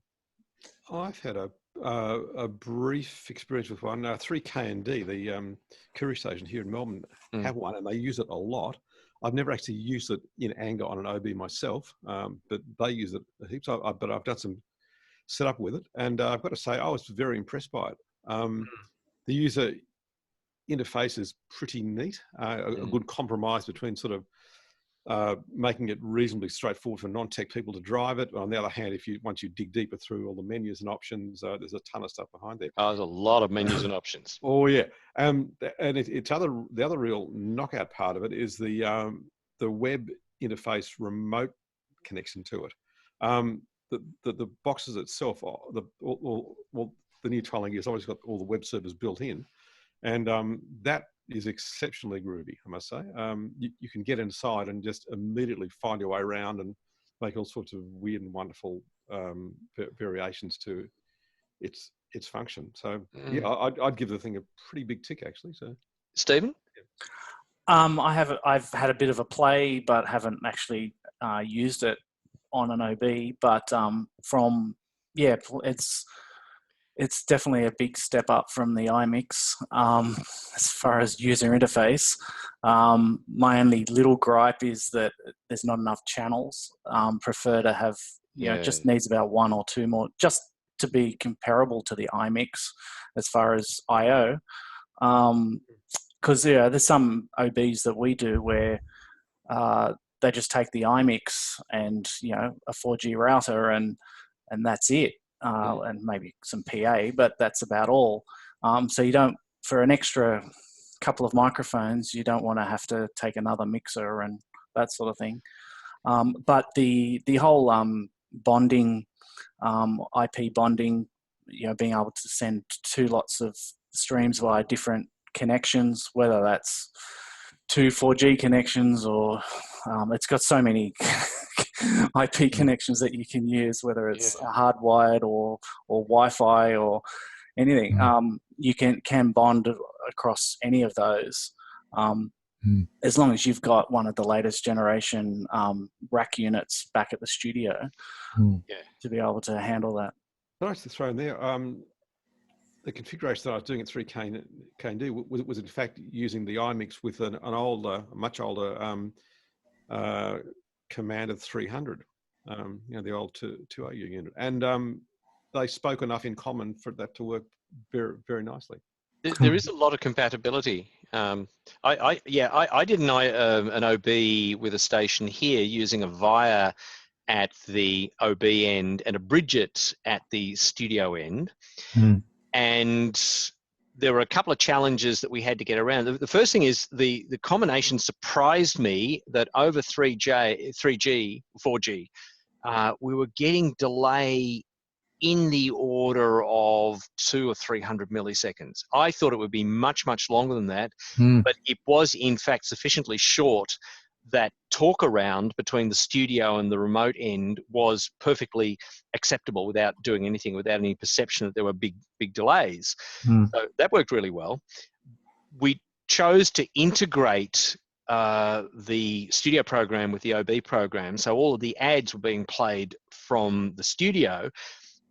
I've had a brief experience with one. 3K&D, the courier station here in Melbourne, have one, and they use it a lot. I've never actually used it in anger on an OB myself, but they use it heaps. But I've done some setup with it, and I've got to say I was very impressed by it. The user interface is pretty neat, a good compromise between sort of making it reasonably straightforward for non-tech people to drive it. On the other hand, once you dig deeper through all the menus and options, there's a ton of stuff behind there. Oh, there's a lot of menus and options. Oh yeah, and the other real knockout part of it is the web interface remote connection to it. The boxes itself, the new Tie-Line gear has always got all the web servers built in, and that is exceptionally groovy, I must say. You can get inside and just immediately find your way around and make all sorts of weird and wonderful variations to its function. So yeah, I'd give the thing a pretty big tick, actually. So, Stephen? I've had a bit of a play, but haven't actually used it on an OB. But it's definitely a big step up from the iMix as far as user interface. My only little gripe is that there's not enough channels. Prefer to have, it just needs about 1 or 2 more, just to be comparable to the iMix as far as I/O. Because there's some OBs that we do where they just take the iMix and a 4G router and that's it, and maybe some PA, but that's about all. So you don't, for an extra couple of microphones, you don't want to have to take another mixer and that sort of thing. But the whole bonding, IP bonding, being able to send 2 lots of streams via different connections, whether that's 2 4G connections or it's got so many IP connections that you can use, whether it's hardwired or Wi-Fi or anything. You can bond across any of those, as long as you've got one of the latest generation rack units back at the studio to be able to handle that. Nice to throw in there. The configuration that I was doing at 3K&D was in fact using the iMix with an older, much older Commander 300, the old 2AU unit, and they spoke enough in common for that to work very, very nicely. There is a lot of compatibility. I did an OB with a station here using a Via at the OB end and a Bridget at the studio end. And there were a couple of challenges that we had to get around. The first thing is the combination surprised me that over 3G, 4G, we were getting delay in the order of 200 or 300 milliseconds. I thought it would be much, much longer than that, but it was in fact sufficiently short that talk around between the studio and the remote end was perfectly acceptable without doing anything, without any perception that there were big delays. So that worked really well. We chose to integrate the studio program with the OB program. So all of the ads were being played from the studio,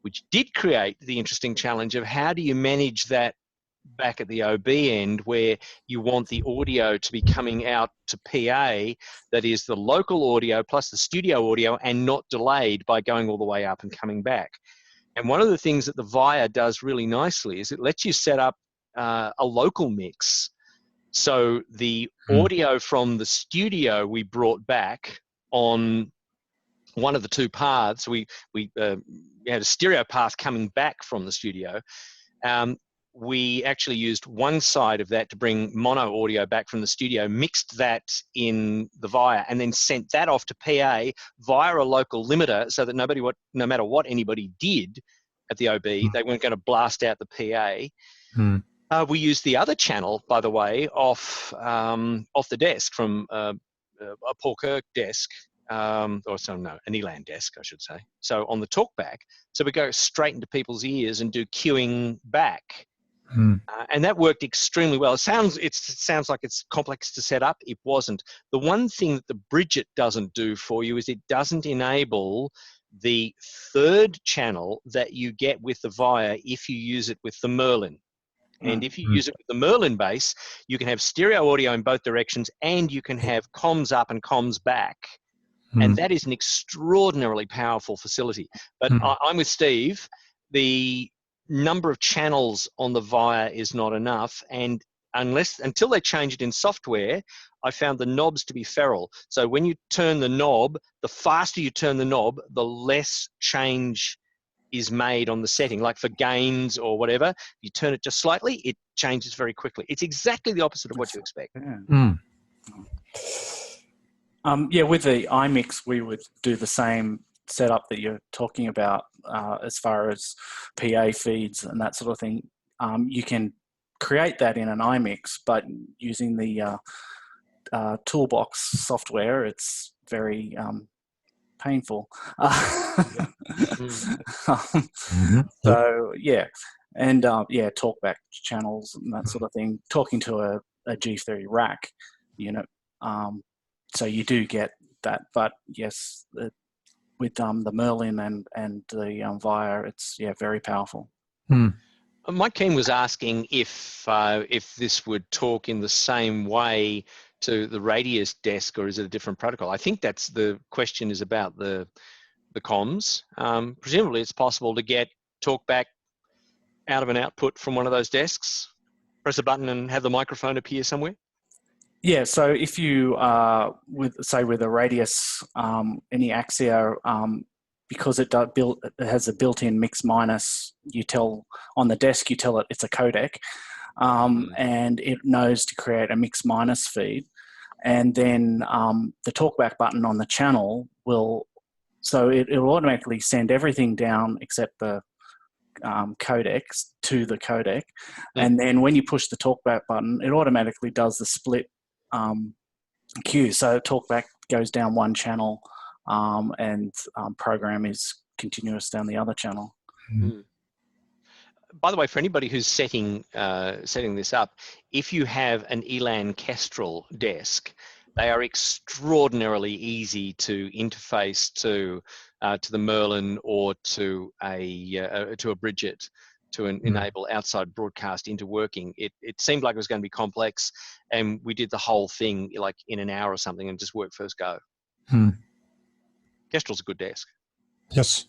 which did create the interesting challenge of how do you manage that back at the OB end where you want the audio to be coming out to PA, that is the local audio plus the studio audio, and not delayed by going all the way up and coming back. And one of the things that the Via does really nicely is it lets you set up a local mix. So the audio from the studio we brought back on one of the 2 paths. We had a stereo path coming back from the studio. We actually used one side of that to bring mono audio back from the studio, mixed that in the Via, and then sent that off to PA via a local limiter so that no matter what anybody did at the OB, they weren't going to blast out the PA. We used the other channel, by the way, off the desk from a Paul Kirk desk, an Elan desk, I should say. So on the talkback, so we go straight into people's ears and do queuing back. And that worked extremely well. It sounds like it's complex to set up. It wasn't. The one thing that the Bridget doesn't do for you is it doesn't enable the 3rd channel that you get with the Via if you use it with the Merlin. And if you use it with the Merlin base, you can have stereo audio in both directions and you can have comms up and comms back. And that is an extraordinarily powerful facility. But I'm with Steve. The number of channels on the Via is not enough, and until they change it in software, I found the knobs to be feral. So when you turn the knob, the faster you turn the knob, the less change is made on the setting. Like for gains or whatever, you turn it just slightly, it changes very quickly. It's exactly the opposite of what you expect. With the iMix, we would do the same setup that you're talking about as far as PA feeds and that sort of thing. You can create that in an iMix, but using the Toolbox software, it's very painful. So and talkback channels and that sort of thing. Talking to a G30 rack unit, so you do get that. But yes, with the Merlin and the Via, it's very powerful. Mike Keane was asking if this would talk in the same way to the Radius desk, or is it a different protocol? I think that's the question, is about the comms. Presumably, it's possible to get talkback out of an output from one of those desks. Press a button and have the microphone appear somewhere. Yeah, so if you with a Radius, any Axia, because it has a built-in mix minus, you tell on the desk, you tell it it's a codec, and it knows to create a mix minus feed, and then the talkback button on the channel will, so it will automatically send everything down except the codecs to the codec, and then when you push the talkback button, it automatically does the split queue. So talkback goes down one channel, and program is continuous down the other channel. By the way, for anybody who's setting this up, if you have an Elan Kestrel desk, they are extraordinarily easy to interface to the Merlin or to a Bridget to enable outside broadcast into working. It seemed like it was going to be complex, and we did the whole thing like in an hour or something, and just worked first go. Kestrel's a good desk. Yes.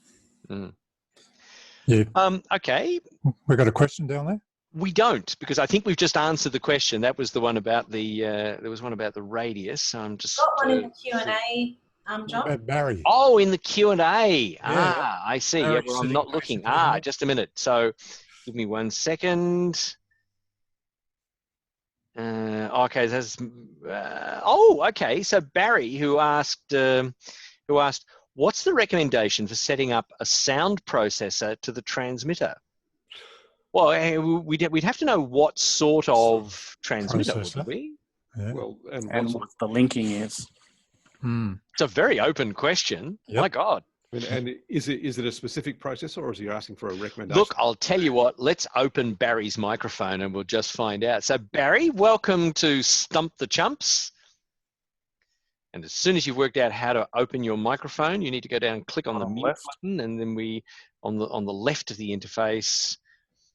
Yeah. Okay. We got a question down there? We don't, because I think we've just answered the question. That was the one about the. There was one about the Radius. So I'm just. Got one in the Q&A, John. About Barry. Oh, in the Q&A. Yeah. I see. Barry Yeah, well, I'm not looking. Just a minute. So, give me 1 second. Okay, that's. Okay. So Barry, who asked, what's the recommendation for setting up a sound processor to the transmitter? Well, we'd have to know what sort of transmitter, wouldn't we? Yeah. Well, And what the linking is. It's a very open question. Yep. My God. And is it a specific processor, or is he asking for a recommendation? Look, I'll tell you what, let's open Barry's microphone and we'll just find out. So Barry, welcome to Stump the Chumps. And as soon as you've worked out how to open your microphone, you need to go down and click on the mute button, and then on the left of the interface.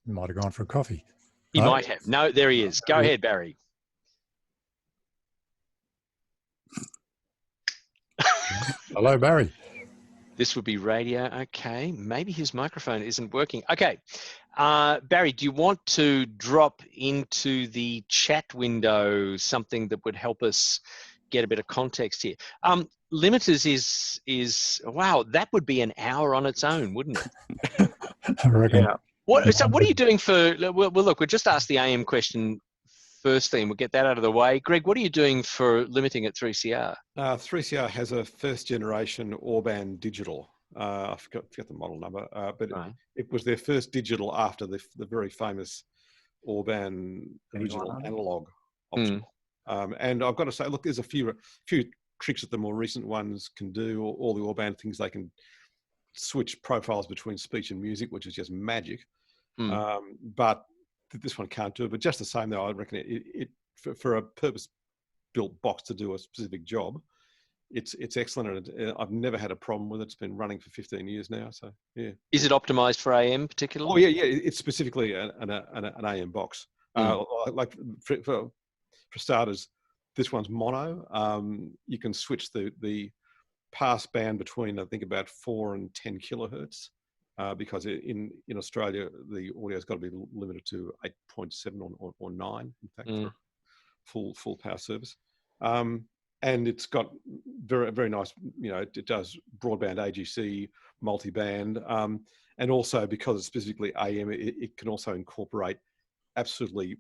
You might have gone for a coffee. He might have. No, there he is. Go ahead, Barry. Hello, Barry. This would be radio. Okay, maybe his microphone isn't working. Okay, Barry, do you want to drop into the chat window something that would help us get a bit of context here? Limiters is wow, that would be an hour on its own, wouldn't it? I reckon. Yeah. What are you doing for? Well, look, we'll just ask the AM question firstly, and we'll get that out of the way. Greg, what are you doing for limiting at 3CR? 3CR has a first generation Orban digital. I forgot the model number, but it was their first digital after the very famous Orban original analog option. And I've got to say, look, there's a few tricks that the more recent ones can do. All the Orban things, they can switch profiles between speech and music, which is just magic. But this one can't do it. But just the same, though, I reckon it for a purpose-built box to do a specific job, it's excellent, and I've never had a problem with it. It's been running for 15 years now, so yeah. Is it optimized for AM particularly? Oh yeah. It's specifically an AM box. Like for starters, this one's mono. You can switch the pass band between, I think, about 4 and 10 kilohertz. Because in Australia, the audio's got to be limited to 8.7 or 9, in fact, for full power service. And it's got very, very nice, it does broadband AGC, multiband, and also because it's specifically AM, it can also incorporate absolutely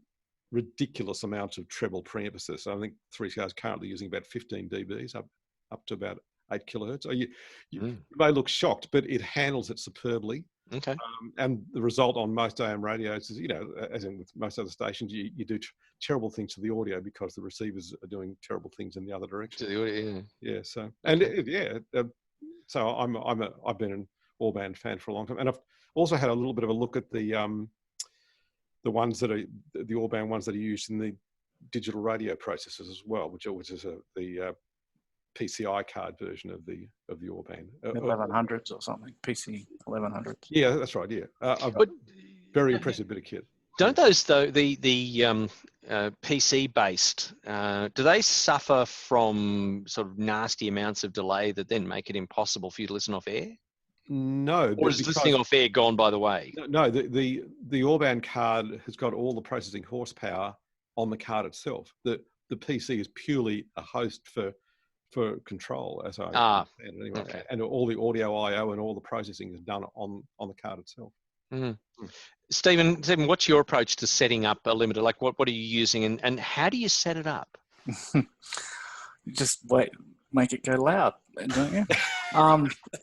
ridiculous amounts of treble pre-emphasis. So I think 3CR is currently using about 15 dBs, up to about 8 kilohertz. You may look shocked, but it handles it superbly. Okay. And the result on most AM radios is, as in with most other stations, you do terrible things to the audio because the receivers are doing terrible things in the other direction. To the audio, yeah. So I've been an Orban fan for a long time, and I've also had a little bit of a look at the ones that are the Orban ones that are used in the digital radio processors as well, which is the PCI card version of the Orban. 1100s or something, PC 1100s. Yeah, that's right. Yeah, but Very impressive bit of kit. Don't those though the PC based do they suffer from sort of nasty amounts of delay that then make it impossible for you to listen off air? No, Or is listening off air gone by the way? No, the Orban card has got all the processing horsepower on the card itself. The PC is purely a host for control, as I understand anyway. Okay. And all the audio I/O and all the processing is done on the card itself. Mm-hmm. Stephen, what's your approach to setting up a limiter? Like, what are you using, and how do you set it up? Just make it go loud, don't you?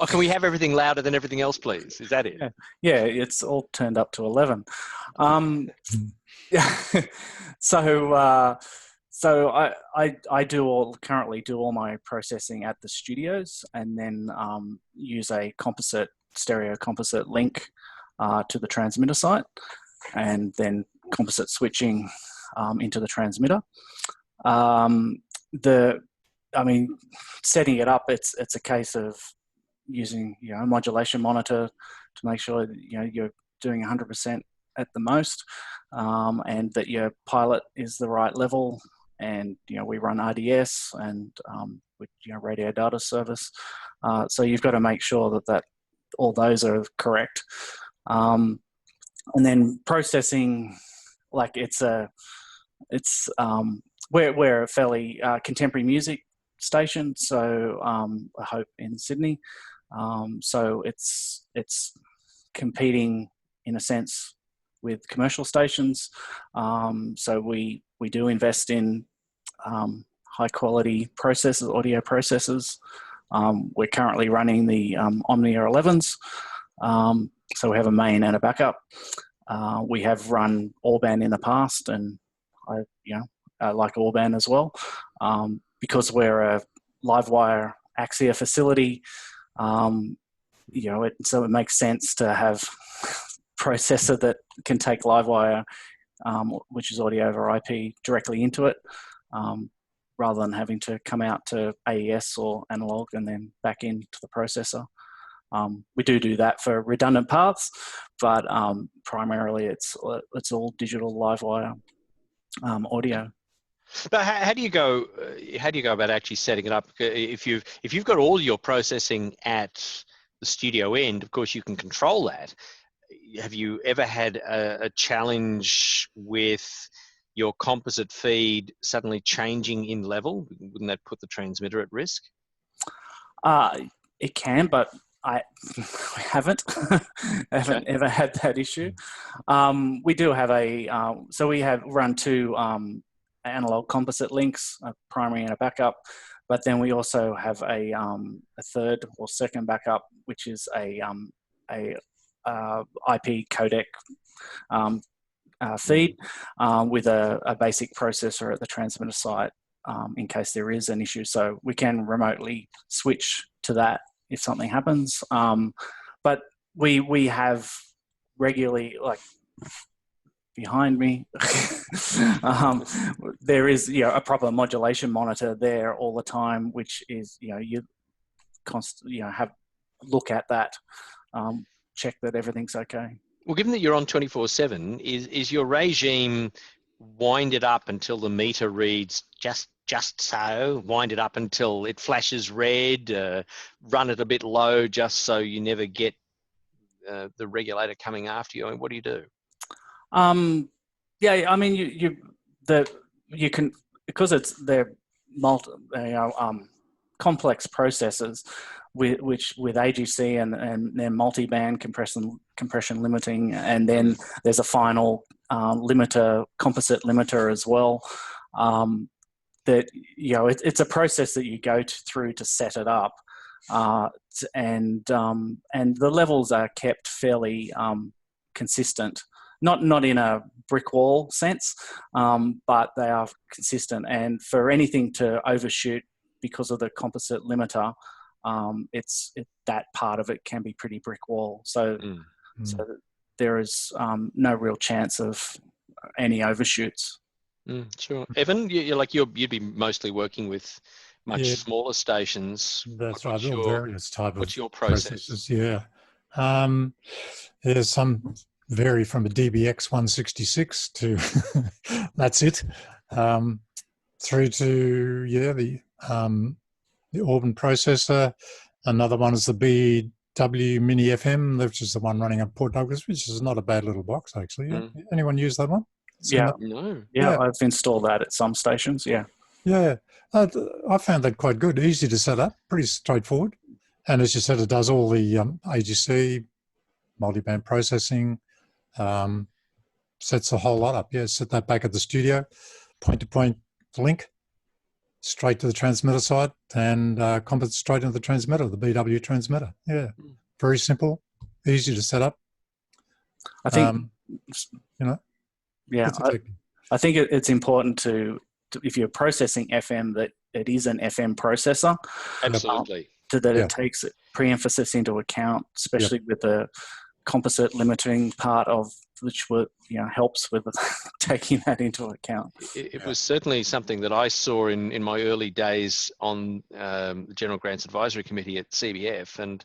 Can we have everything louder than everything else, please? Is that it? Yeah, it's all turned up to 11. So I currently do all my processing at the studios, and then use a stereo composite link to the transmitter site, and then composite switching into the transmitter. Setting it up, it's a case of using a modulation monitor to make sure that, you're doing 100% at the most, and that your pilot is the right level. And we run RDS and with radio data service, so you've got to make sure that all those are correct. And then processing, like we're a fairly contemporary music station, so I hope in Sydney. So it's competing in a sense with commercial stations. So we do invest in high quality processors, audio processors. We're currently running the Omnia 11s. So we have a main and a backup. We have run Orban in the past, and I like Orban as well. Because we're a Livewire Axia facility, so it makes sense to have processor that can take Livewire, which is audio over IP, directly into it, rather than having to come out to AES or analog and then back into the processor. We do that for redundant paths, but primarily it's all digital Livewire audio. But how do you go? How do you go about actually setting it up? If you've got all your processing at the studio end, of course you can control that. Have you ever had a challenge with your composite feed suddenly changing in level? Wouldn't that put the transmitter at risk? It can, but I haven't ever had that issue. We do have so we have run two analog composite links, a primary and a backup, but then we also have a third or second backup, which is a IP codec feed with a basic processor at the transmitter site in case there is an issue. So we can remotely switch to that if something happens. But we have regularly, like behind me, there is a proper modulation monitor there all the time, which is you constantly have look at that, check that everything's okay. Well, given that you're on 24/7, is your regime wind it up until the meter reads just so, wind it up until it flashes red, run it a bit low just so you never get the regulator coming after you? I mean, what do you do? Yeah, I mean, you can, because they're complex processors with AGC and their multi-band compression limiting, and then there's a final composite limiter as well. That it's a process that you go through to set it up, and the levels are kept fairly consistent. Not in a brick wall sense, but they are consistent. And for anything to overshoot because of the composite limiter, that part of it can be pretty brick wall. So there is no real chance of any overshoots. Sure. Evan, you'd be mostly working with much smaller stations. That's right. Various type of what's your process? Processes, yeah. There's some vary from a DBX 166 to that's it, through to the Auburn processor. Another one is the BW Mini FM, which is the one running at Port Douglas, which is not a bad little box actually. Anyone use that one? Yeah. No. Yeah, I've installed that at some stations. Yeah. Yeah, I found that quite good. Easy to set up, pretty straightforward. And as you said, it does all the AGC, multiband processing, sets a whole lot up. Yeah, set that back at the studio, point-to-point link, straight to the transmitter side, and compet straight into the transmitter, the BW transmitter. Yeah, very simple, easy to set up. I think, yeah, I think it's important to, if you're processing FM, that it is an FM processor. Absolutely. That it takes pre-emphasis into account, especially with the composite limiting part of which helps with taking that into account. It was certainly something that I saw in my early days on the General Grants Advisory Committee at CBF, and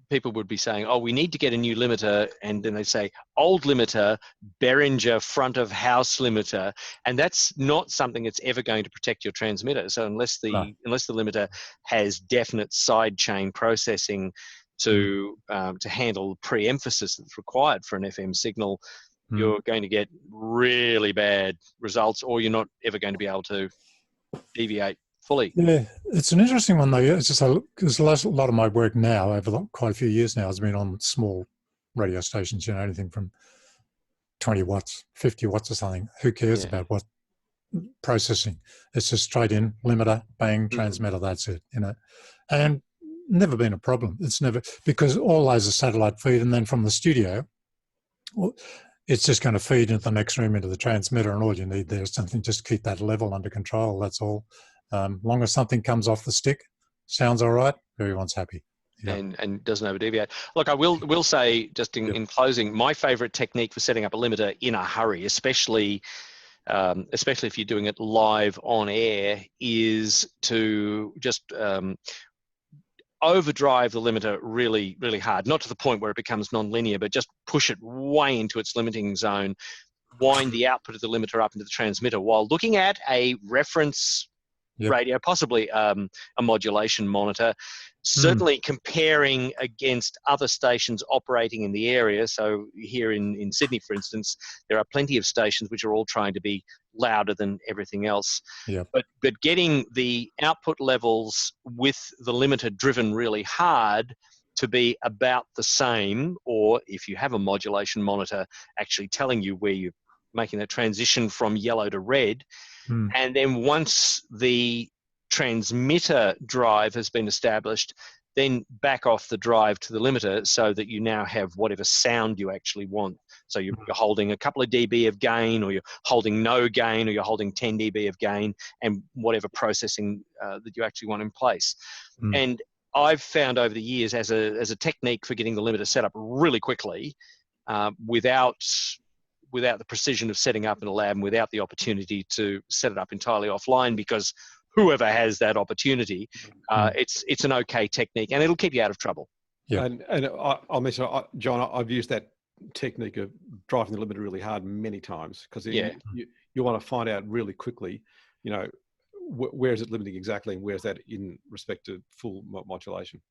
people would be saying, "Oh, we need to get a new limiter," and then they say, "Old limiter, Behringer front of house limiter," and that's not something that's ever going to protect your transmitter. So unless the limiter has definite side chain processing to handle pre-emphasis that's required for an FM signal, you're going to get really bad results, or you're not ever going to be able to deviate fully. Yeah, it's an interesting one though. It's just because a lot of my work now, over quite a few years now, has been on small radio stations. Anything from 20 watts, 50 watts or something. Who cares about what processing? It's just straight in limiter, bang, transmitter. That's it. And never been a problem. It's never, because all those are satellite feed, and then from the studio, it's just going to feed into the next room into the transmitter, and all you need there is something just to keep that level under control. That's all. Long as something comes off the stick, sounds all right, everyone's happy. Yeah. And doesn't over deviate. Look, I will say, just in closing, my favourite technique for setting up a limiter in a hurry, especially if you're doing it live on air, is to just overdrive the limiter really, really hard. Not to the point where it becomes non-linear, but just push it way into its limiting zone, wind the output of the limiter up into the transmitter while looking at a reference radio, possibly a modulation monitor, certainly comparing against other stations operating in the area. So here in Sydney, for instance, there are plenty of stations which are all trying to be louder than everything else. But getting the output levels with the limiter driven really hard to be about the same, or if you have a modulation monitor actually telling you where you're making that transition from yellow to red. And then once the transmitter drive has been established, then back off the drive to the limiter so that you now have whatever sound you actually want. So you're holding a couple of dB of gain, or you're holding no gain, or you're holding 10 dB of gain, and whatever processing that you actually want in place. And I've found over the years, as a technique for getting the limiter set up really quickly, without the precision of setting up in a lab, and without the opportunity to set it up entirely offline, because whoever has that opportunity, it's an okay technique, and it'll keep you out of trouble. And I'll mention, John, I've used that technique of driving the limiter really hard many times, because you want to find out really quickly, where is it limiting exactly, and where's that in respect to full modulation.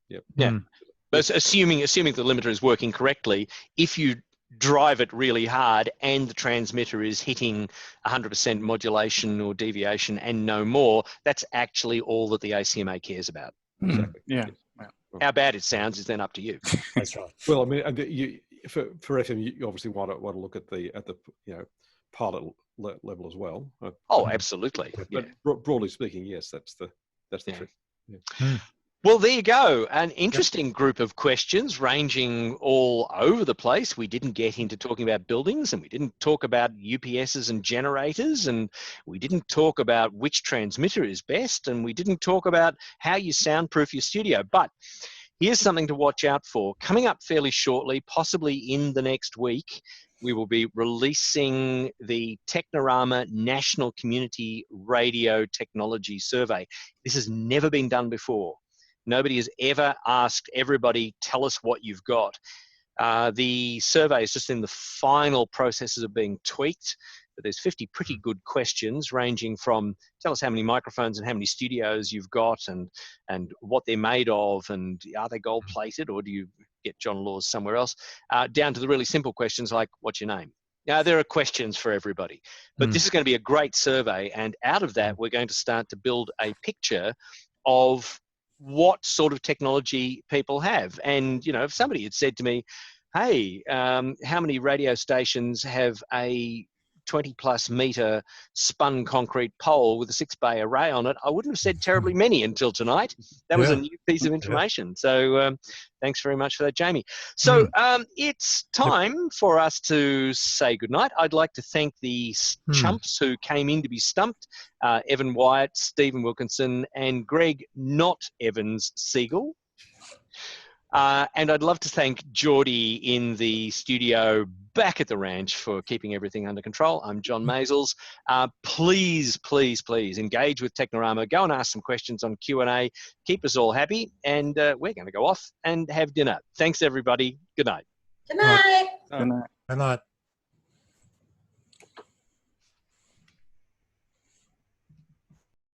But assuming the limiter is working correctly, if you drive it really hard and the transmitter is hitting 100% modulation or deviation and no more, that's actually all that the ACMA cares about. Exactly. How bad it sounds is then up to you. That's right. Well, I mean, for FM, you obviously want to look at the pilot level as well. Oh, absolutely. But broadly speaking, yes, that's the trick. Well, there you go. An interesting group of questions ranging all over the place. We didn't get into talking about buildings, and we didn't talk about UPSs and generators, and we didn't talk about which transmitter is best, and we didn't talk about how you soundproof your studio. But here's something to watch out for. Coming up fairly shortly, possibly in the next week, we will be releasing the Technorama National Community Radio Technology Survey. This has never been done before. Nobody has ever asked everybody, tell us what you've got. The survey is just in the final processes of being tweaked, but there's 50 pretty good questions ranging from tell us how many microphones and how many studios you've got and what they're made of, and are they gold plated or do you get John Laws somewhere else, down to the really simple questions like what's your name? Now, there are questions for everybody, but this is going to be a great survey, and out of that we're going to start to build a picture of what sort of technology people have. And, you know, if somebody had said to me, hey, how many radio stations have a 20+ meter spun concrete pole with a 6-bay array on it, I wouldn't have said terribly many until tonight. That was a new piece of information. So thanks very much for that, Jamie. So it's time for us to say goodnight. I'd like to thank the chumps who came in to be stumped, Evan Wyatt, Stephen Wilkinson, and Greg Not Evans Siegel. And I'd love to thank Geordie in the studio back at the ranch for keeping everything under control. I'm John Maisels. Please, please, please engage with Technorama. Go and ask some questions on Q&A. Keep us all happy. And we're going to go off and have dinner. Thanks, everybody. Good night. Good night. Good night. Good night.